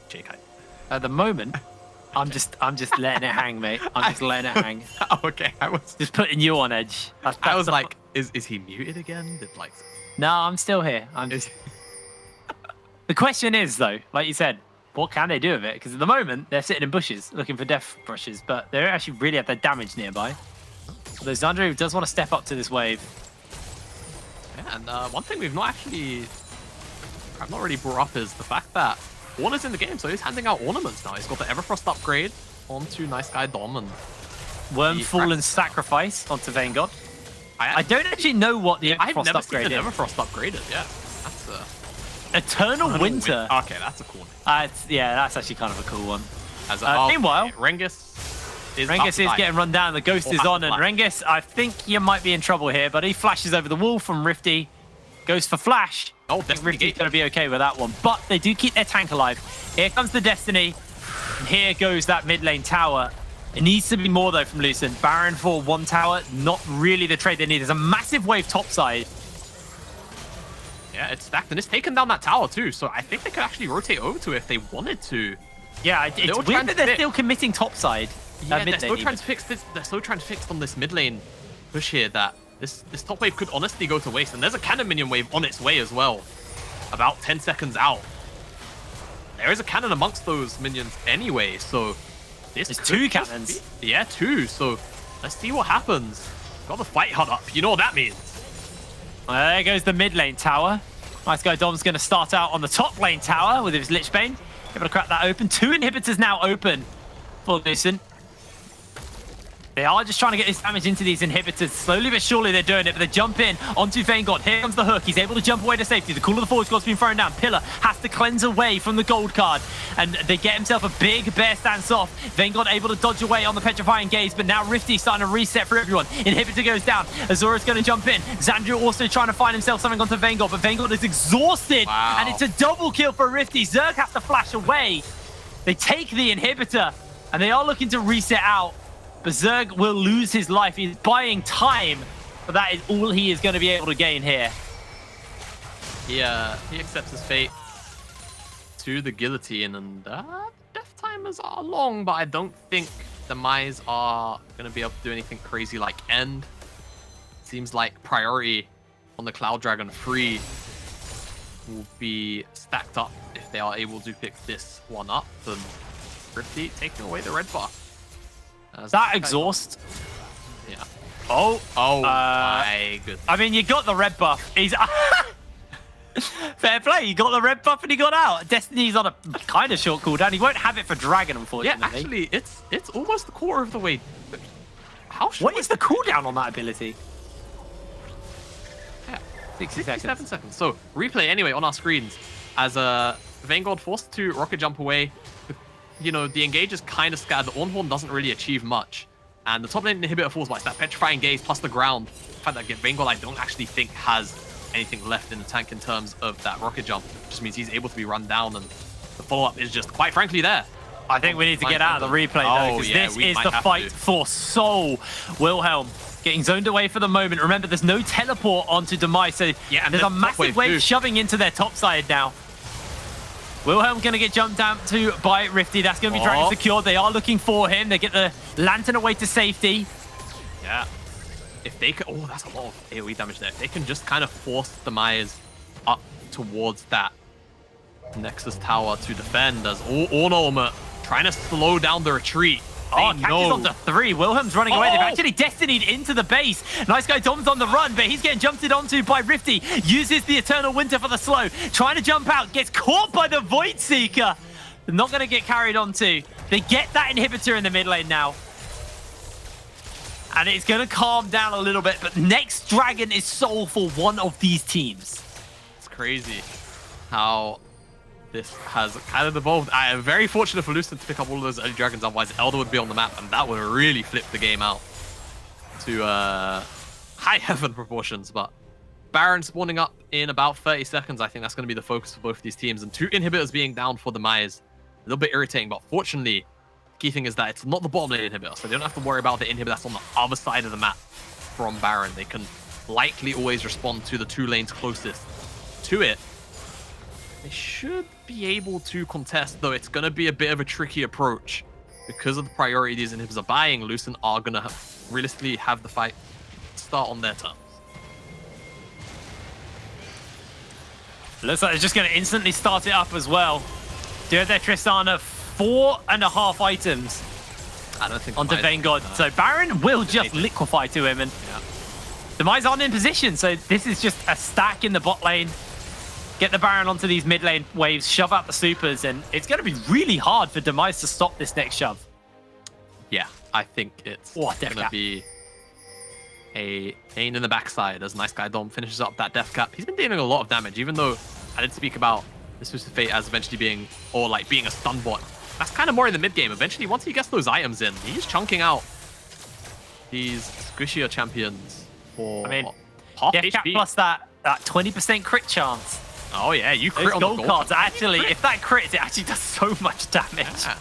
Jake, At the moment, I'm just letting it hang, mate. I'm just letting it hang. Oh, okay. I was Just putting you on edge. I was like, is he muted again? Did like no, I'm still here. The question is though, like you said, what can they do with it? Because at the moment they're sitting in bushes looking for death brushes, but they don't actually really have their damage nearby. Although Xandru does want to step up to this wave. Yeah, and one thing I've not really brought up is the fact that Warner's in the game, so he's handing out ornaments now. He's got the Everfrost upgrade onto Nice Guy Dom and Wormfallen Sacrifice onto Vanguard. I don't actually know what the Everfrost upgrade is. Everfrost upgraded, yeah. That's Eternal Winter. Okay, that's a cool name. Yeah, that's actually kind of a cool one. Meanwhile, Rengus is getting run down. The Ghost is on, and Rengus, I think you might be in trouble here, but he flashes over the wall from Rifty. Goes for Flash. Oh, Rifty's going to be okay with that one, but they do keep their tank alive. Here comes the Destiny, and here goes that mid lane tower. It needs to be more, though, from Lucent. Baron for 1 tower, not really the trade they need. There's a massive wave topside. Yeah, it's stacked, and it's taken down that tower, too, so I think they could actually rotate over to it if they wanted to. Yeah, it's weird that they're still committing topside. Yeah, they're so transfixed on this mid lane push here that this top wave could honestly go to waste. And there's a cannon minion wave on its way as well, about 10 seconds out. There is a cannon amongst those minions anyway, so there's 2 cannons. Yeah, 2. So let's see what happens. Got the fight HUD up. You know what that means. There goes the mid lane tower. Nice Guy Dom's going to start out on the top lane tower with his Lich Bane. Able to crack that open. 2 inhibitors now open for Lucent. They are just trying to get this damage into these inhibitors. Slowly but surely they're doing it, but they jump in onto Vanguard. Here comes the hook. He's able to jump away to safety. The Call of the Forge God's been thrown down. Pillar has to cleanse away from the gold card, and they get himself a big bear stance off. Vanguard able to dodge away on the Petrifying Gaze, but now Rifty starting to reset for everyone. Inhibitor goes down. Azura's going to jump in. Xandru also trying to find himself something onto Vanguard, but Vanguard is exhausted, and it's a double kill for Rifty. Zerg has to flash away. They take the inhibitor, and they are looking to reset out. But Zerg will lose his life. He's buying time, but that is all he is going to be able to gain here. He accepts his fate to the guillotine, and death timers are long, but I don't think Demise are going to be able to do anything crazy like end. Seems like priority on the Cloud Dragon free will be stacked up if they are able to pick this one up. And Rifty taking away the red buff. That exhaust. Yeah. Oh my goodness. I mean, you got the red buff. He's fair play. You got the red buff and he got out. Destiny's on a kind of short cooldown. He won't have it for Dragon, unfortunately. Yeah, actually, it's almost the quarter of the way. How short? What is the cooldown on that ability? Yeah, 67 seconds. So replay anyway on our screens as Vanguard forced to rocket jump away. You know, the engage is kind of scattered. The Ornhorn doesn't really achieve much. And the top lane inhibitor falls by. It's that Petrifying Gaze plus the ground. The fact that Vanguard, I don't actually think has anything left in the tank in terms of that rocket jump. It just means he's able to be run down, and the follow-up is just, quite frankly, there. I think we need to get out of the replay, though, because this is the fight for soul. Wilhelm getting zoned away for the moment. Remember, there's no teleport onto Demise, so yeah, there's a massive wave shoving into their top side now. Wilhelm going to get jumped down to by Rifty. That's going to be Dragon secured. They are looking for him. They get the Lantern away to safety. Yeah. If they can... Oh, that's a lot of AoE damage there. If they can just kind of force Demise up towards that Nexus tower to defend as Ornhorn trying to slow down the retreat. Catches onto 3. Wilhelm's running away. They've actually Destinied into the base. Nice Guy Dom's on the run, but he's getting jumped onto by Rifty. Uses the Eternal Winter for the slow. Trying to jump out. Gets caught by the Void Seeker. They're not going to get carried onto. They get that inhibitor in the mid lane now. And it's going to calm down a little bit, but next Dragon is soul for one of these teams. It's crazy how this has kind of evolved. I am very fortunate for Lucent to pick up all of those early dragons, otherwise Elder would be on the map, and that would really flip the game out to high heaven proportions. But Baron spawning up in about 30 seconds, I think that's going to be the focus for both of these teams, and 2 inhibitors being down for Demise. A little bit irritating, but fortunately, the key thing is that it's not the bottom lane inhibitor, so they don't have to worry about the inhibitor that's on the other side of the map from Baron. They can likely always respond to the 2 lanes closest to it. they should be able to contest, though it's going to be a bit of a tricky approach. Because of the priority these inhibs are buying, Lucent are going to realistically have the fight start on their terms. Looks like they're just going to instantly start it up as well. Do their Tristana 4.5 items I don't think onto Vanguard. So Baron will just liquefy to him, and Demise aren't in position. So this is just a stack in the bot lane. Get the Baron onto these mid lane waves, shove out the supers, and it's going to be really hard for Demise to stop this next shove. Yeah, I think it's going to be a pain in the backside as Nice Guy Dom finishes up that death cap. He's been dealing a lot of damage, even though I did speak about this Twisted Fate as eventually being, or like being a stun bot. That's kind of more in the mid game. Eventually, once he gets those items in, he's chunking out these squishier champions for half death cap HP. plus that 20% crit chance. Oh yeah, you crit on gold the cards. Actually, if that crits, it actually does so much damage. Yeah.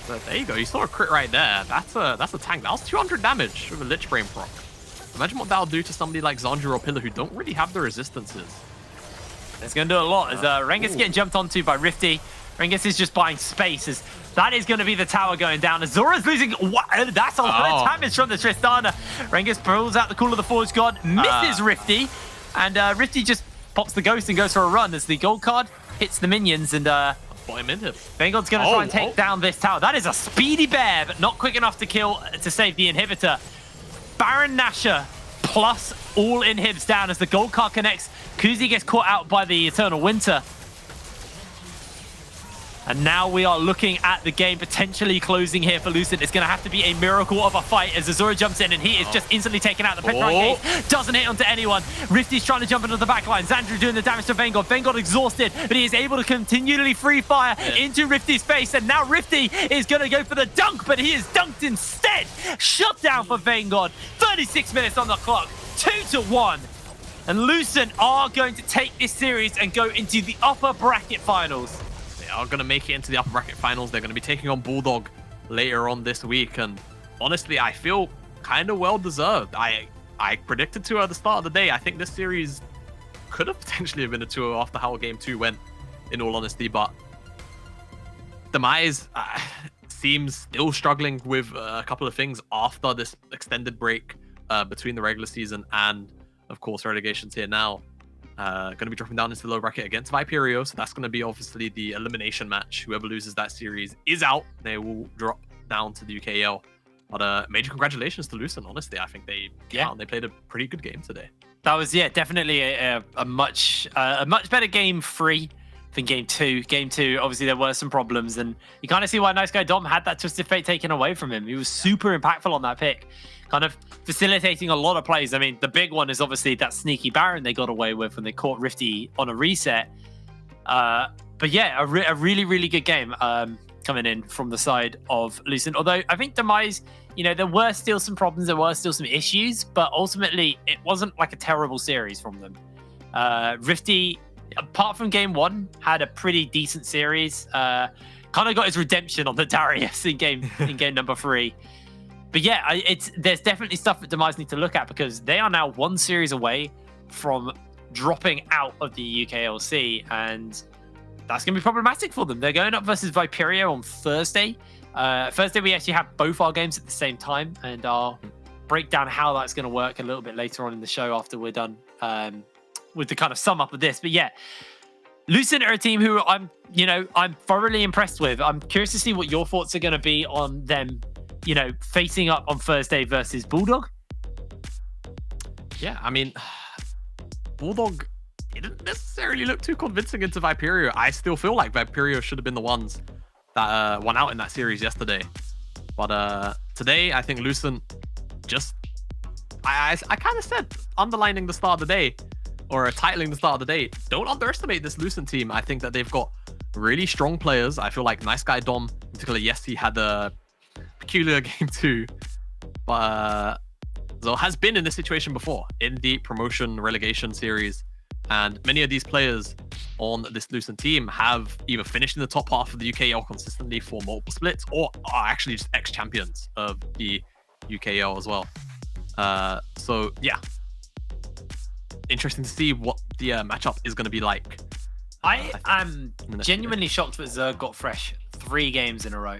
But there you go. You saw a crit right there. That's a tank. That was 200 damage with a Lich Brain proc. Imagine what that'll do to somebody like Zandra or Pillar who don't really have the resistances. It's going to do a lot as Rengus getting jumped onto by Rifty. Rengus is just buying space as that is going to be the tower going down. Azura's losing. That's a lot of damage from the Tristana. Rengus pulls out the Call of the Forge God, misses Rifty, and Rifty just pops the Ghost and goes for a run as the gold card hits the minions, and Vanguard's going to try and take down this tower. That is a speedy bear, but not quick enough to kill to save the inhibitor. Baron Nashor plus all inhibs down as the gold card connects. Kuzi gets caught out by the Eternal Winter. And now we are looking at the game potentially closing here for Lucent. It's going to have to be a miracle of a fight as Azura jumps in and he is just instantly taken out. The Petrite Gate doesn't hit onto anyone. Rifty's trying to jump into the back line. Xandru doing the damage to Vanguard. Vanguard exhausted, but he is able to continually free fire into Rifty's face. And now Rifty is going to go for the dunk, but he is dunked instead. Shut down for Vanguard. 36 minutes on the clock. 2-1. And Lucent are going to take this series and go into the upper bracket finals. Are going to make it into the upper bracket finals. They're going to be taking on Bulldog later on this week, and honestly, I feel kind of well deserved. I predicted 2 at the start of the day. I think this series could have potentially been a 2 after how game 2 went, in all honesty, but Demise seems still struggling with a couple of things after this extended break between the regular season and, of course, relegations here now. Going to be dropping down into the low bracket against Viperio, so that's going to be obviously the elimination match. Whoever loses that series is out. They will drop down to the UKL. But major congratulations to Lucent, honestly. I think they played a pretty good game today. That was, definitely a much better game 3 than game 2. Game 2, obviously, there were some problems, and you kind of see why Nice Guy Dom had that Twisted Fate taken away from him. He was super impactful on that pick, kind of facilitating a lot of plays. I mean, the big one is obviously that sneaky Baron they got away with when they caught Rifty on a reset. But yeah, a really, really good game coming in from the side of Lucent. Although I think Demise, there were still some problems, there were still some issues, but ultimately it wasn't like a terrible series from them. Rifty, apart from game 1, had a pretty decent series. Kind of got his redemption on the Darius in game number 3. But yeah, there's definitely stuff that Demise need to look at because they are now 1 series away from dropping out of the UKLC, and that's going to be problematic for them. They're going up versus Viperio on Thursday. Thursday, we actually have both our games at the same time, and I'll break down how that's going to work a little bit later on in the show after we're done with the kind of sum up of this. But yeah, Lucent are a team who I'm thoroughly impressed with. I'm curious to see what your thoughts are going to be on them, facing up on Thursday versus Bulldog. Yeah, I mean, Bulldog didn't necessarily look too convincing into Viperio. I still feel like Viperio should have been the ones that won out in that series yesterday. But today, I think Lucent just... I kind of said, underlining the start of the day, or titling the start of the day, don't underestimate this Lucent team. I think that they've got really strong players. I feel like Nice Guy Dom, particularly, yes, he had a peculiar game 2, but so has been in this situation before in the promotion relegation series, and many of these players on this Lucent team have either finished in the top half of the UKL consistently for multiple splits, or are actually just ex-champions of the UKL as well. So yeah, interesting to see what the matchup is going to be like I think, am in the next few days. genuinely shocked that Zerg got fresh 3 games in a row.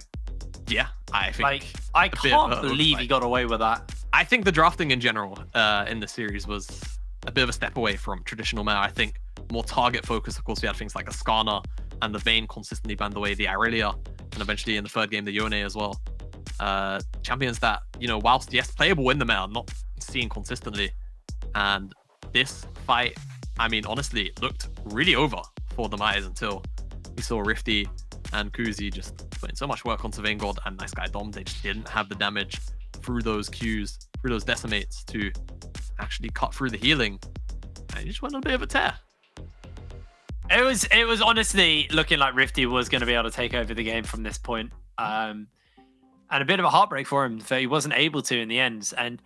Yeah, I think. Like, I a bit of can't a believe he oversight. got away with that. I think the drafting in general in the series was a bit of a step away from traditional meta. I think more target focus. Of course, we had things like Ascana and the Vayne consistently banned away the Irelia, and eventually in the third game the Yone as well. Champions that, whilst yes playable in the meta, not seen consistently. And this fight, I mean, honestly, it looked really over for Demise until we saw Rifty and Kuzi just putting so much work onto Vanguard and Nice Guy Dom. They just didn't have the damage through those Qs, through those decimates to actually cut through the healing. And he just went on a bit of a tear. It was honestly looking like Rifty was going to be able to take over the game from this point. And a bit of a heartbreak for him that he wasn't able to in the end. And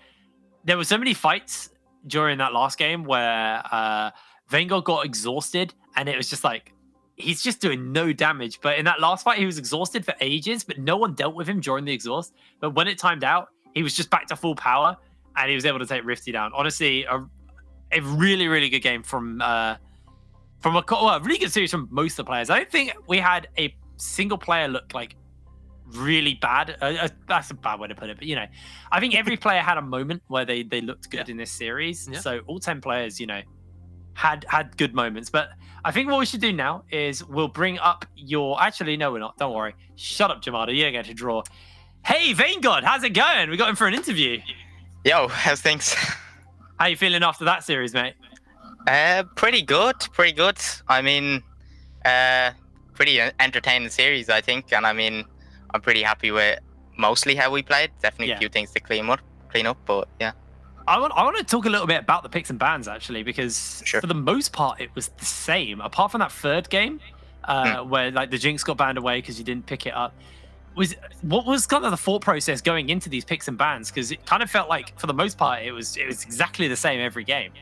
there were so many fights during that last game where Vanguard got exhausted and it was just like, he's just doing no damage. But in that last fight, he was exhausted for ages, but no one dealt with him during the exhaust. But when it timed out, he was just back to full power and he was able to take Rifty down. Honestly, a really, really good game from a really good series from most of the players. I don't think we had a single player look like really bad. That's a bad way to put it, but I think every player had a moment where they looked good in this series. Yeah. So all 10 players, had good moments. But I think what we should do now is we'll bring up your. Actually, no, we're not. Don't worry. Shut up, Jamada. You're going to draw. Hey, Vanguard, how's it going? We got him for an interview. Yo, how's things? How you feeling after that series, mate? Pretty good. I mean, pretty entertaining series, I think, and I mean, I'm pretty happy with mostly how we played. Definitely a few things to clean up, but yeah. I want to talk a little bit about the picks and bans actually, because for the most part it was the same, apart from that third game where like the Jinx got banned away because you didn't pick it up. What was kind of the thought process going into these picks and bans? Because it kind of felt like for the most part it was exactly the same every game.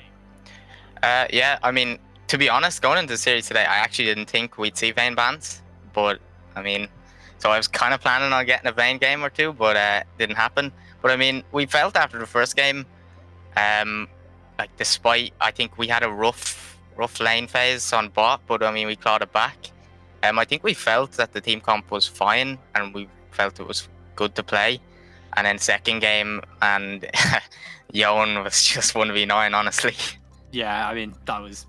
Yeah, I mean, to be honest, going into the series today, I actually didn't think we'd see Vayne bans, but I mean, so I was kind of planning on getting a Vayne game or two, but didn't happen. But I mean, we felt after the first game, like despite I think we had a rough lane phase on bot, but I mean we clawed it back. I think we felt that the team comp was fine, and we felt it was good to play. And then second game, and Yon was just 1v9, honestly. Yeah, I mean that was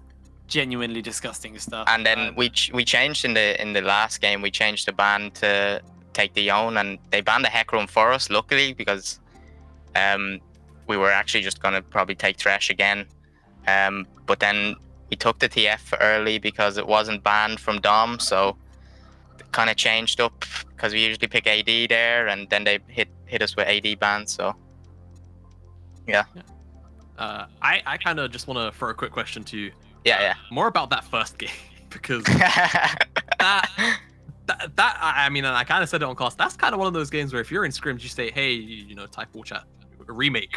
genuinely disgusting stuff. And then we changed in the last game. We changed the ban to take the Yon, and they banned the Heck Run for us, luckily, because we were actually just gonna probably take Thresh again. But then we took the TF early because it wasn't banned from Dom, so it kind of changed up because we usually pick AD there, and then they hit us with AD bans. So yeah. I kind of just want to throw a quick question to you. Yeah. More about that first game, because that I mean, and I kind of said it on cast. That's kind of one of those games where if you're in scrims, you say, hey, type all chat remake.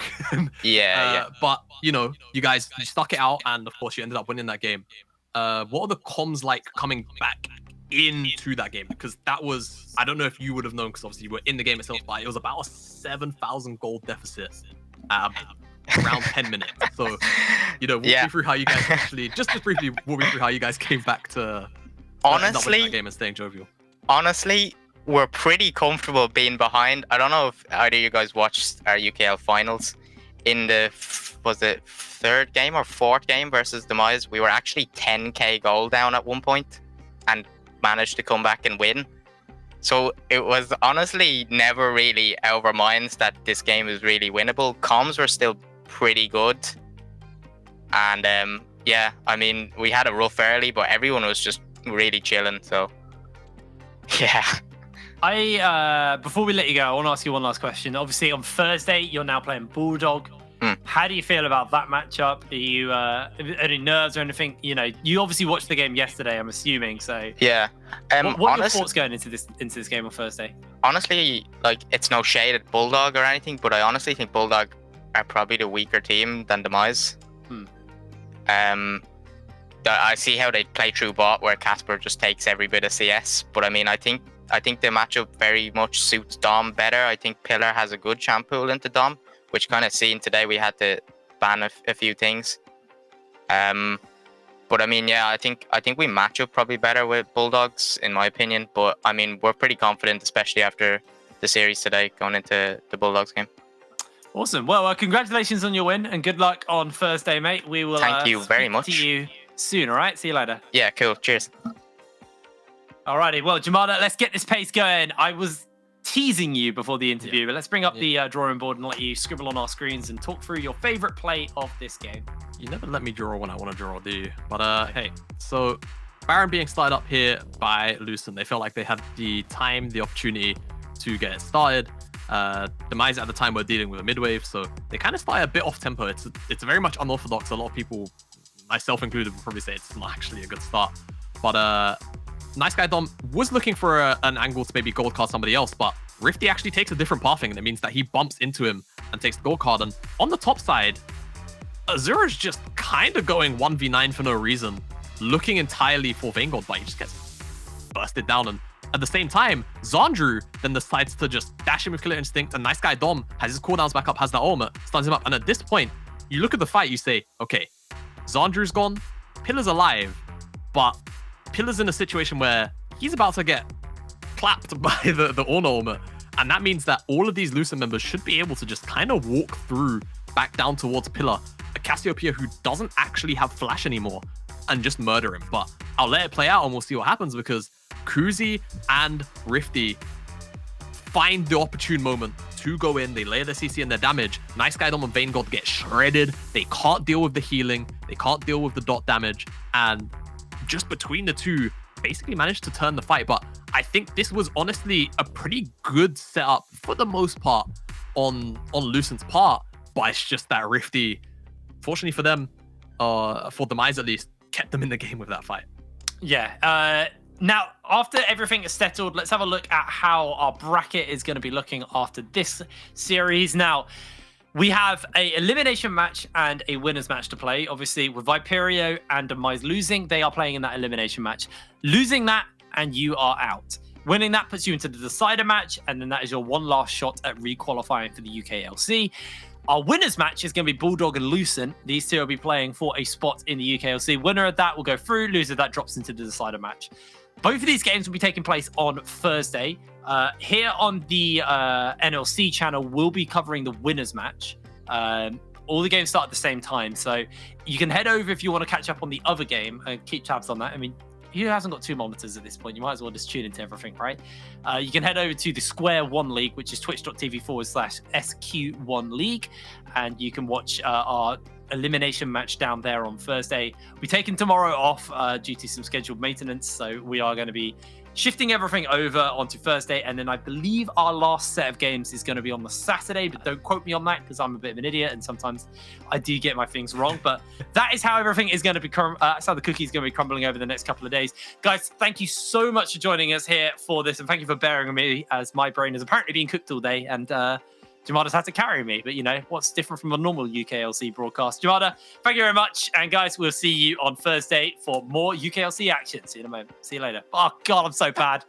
Yeah. But you guys stuck it out, and of course you ended up winning that game. What are the comms like coming back into that game? Because that was, I don't know if you would have known, because obviously you were in the game itself, but it was about a 7,000 gold deficit around 10 minutes. So walk me through how you guys actually just briefly walk me through how you guys came back to honestly that game and staying jovial. Honestly, we're pretty comfortable being behind. I don't know if either of you guys watched our UKL finals. In the was it third game or fourth game versus Demise, we were actually 10k goal down at one point and managed to come back and win. So it was honestly never really out of our minds that this game is really winnable. Comms were still pretty good, and I mean, we had a rough early, but everyone was just really chilling. So yeah. Before we let you go, I want to ask you one last question. Obviously, on Thursday, you're now playing Bulldog. How do you feel about that matchup? Are you any nerves or anything? You obviously watched the game yesterday, I'm assuming. So yeah. What are your thoughts going into this game on Thursday? Honestly, like, it's no shade at Bulldog or anything, but I honestly think Bulldog are probably the weaker team than Demise. I see how they play through bot, where Casper just takes every bit of CS. But I mean, I think the matchup very much suits Dom better. I think Pillar has a good champ pool into Dom, which kind of seen today we had to ban a few things. But But I mean, yeah, I think we match up probably better with Bulldogs, in my opinion. But I mean, we're pretty confident, especially after the series today, going into the Bulldogs game. Awesome. Well, congratulations on your win and good luck on Thursday, mate. We will Thank you very much. to you soon, all right? See you later. Yeah, cool. Cheers. Alrighty. Well, Jamada, let's get this pace going. I was teasing you before the interview, but let's bring up the drawing board and let you scribble on our screens and talk through your favorite play of this game. You never let me draw when I want to draw, do you? But hey, so Baron being started up here by Lucent. They felt like they had the time, the opportunity to get it started. Demise at the time were dealing with a mid-wave, so they kind of started a bit off tempo. It's very much unorthodox. A lot of people, myself included, will probably say it's not actually a good start. But Nice Guy Dom was looking for an angle to maybe gold card somebody else, but Rifty actually takes a different pathing, and it means that he bumps into him and takes the gold card. And on the top side, Azura's just kind of going 1v9 for no reason, looking entirely for Vanegold, but he just gets bursted down. And at the same time, Zandru then decides to just dash him with Killer Instinct, and Nice Guy Dom has his cooldowns back up, has that ultimate, stuns him up. And at this point, you look at the fight, you say, okay, Zandru's gone, Pillar's alive, but Pillar's in a situation where he's about to get clapped by the Orna ultimate. And that means that all of these Lucent members should be able to just kind of walk through back down towards Pillar, a Cassiopeia who doesn't actually have flash anymore, and just murder him. But I'll let it play out and we'll see what happens, because Kuzi and Rifty find the opportune moment to go in. They layer their CC and their damage. Nice Guy Dom and Vanegold get shredded. They can't deal with the healing. They can't deal with the dot damage. And just between the two, basically managed to turn the fight. But I think this was honestly a pretty good setup for the most part on Lucent's part. But it's just that Rifty, fortunately for them, for Demise at least, kept them in the game with that fight. Yeah. Now, after everything is settled, let's have a look at how our bracket is going to be looking after this series. Now, we have an elimination match and a winners match to play. Obviously, with Viperio and Demise losing, they are playing in that elimination match. Losing that, and you are out. Winning that puts you into the decider match, and then that is your one last shot at requalifying for the UKLC. Our winners match is going to be Bulldog and Lucent. These two will be playing for a spot in the UKLC. Winner of that will go through. Loser of that drops into the decider match. Both of these games will be taking place on Thursday. Here on the NLC channel, we'll be covering the winners match. All the games start at the same time, so you can head over if you want to catch up on the other game and keep tabs on that. I mean, who hasn't got 2 monitors at this point? You might as well just tune into everything, right? You can head over to the Square 1 League, which is twitch.tv/SQ1 League, and you can watch our elimination match down there on Thursday. We're taking tomorrow off due to some scheduled maintenance, so we are going to be shifting everything over onto Thursday, and then I believe our last set of games is going to be on the Saturday, but don't quote me on that because I'm a bit of an idiot and sometimes I do get my things wrong. But that is how everything is going to be, that's how the cookie is going to be crumbling over the next couple of days. Guys, thank you so much for joining us here for this, and thank you for bearing with me as my brain has apparently been cooked all day, and Jamada's had to carry me, but you know, what's different from a normal UKLC broadcast? Jamada, thank you very much. And guys, we'll see you on Thursday for more UKLC action. See you in a moment. See you later. Oh God, I'm so bad.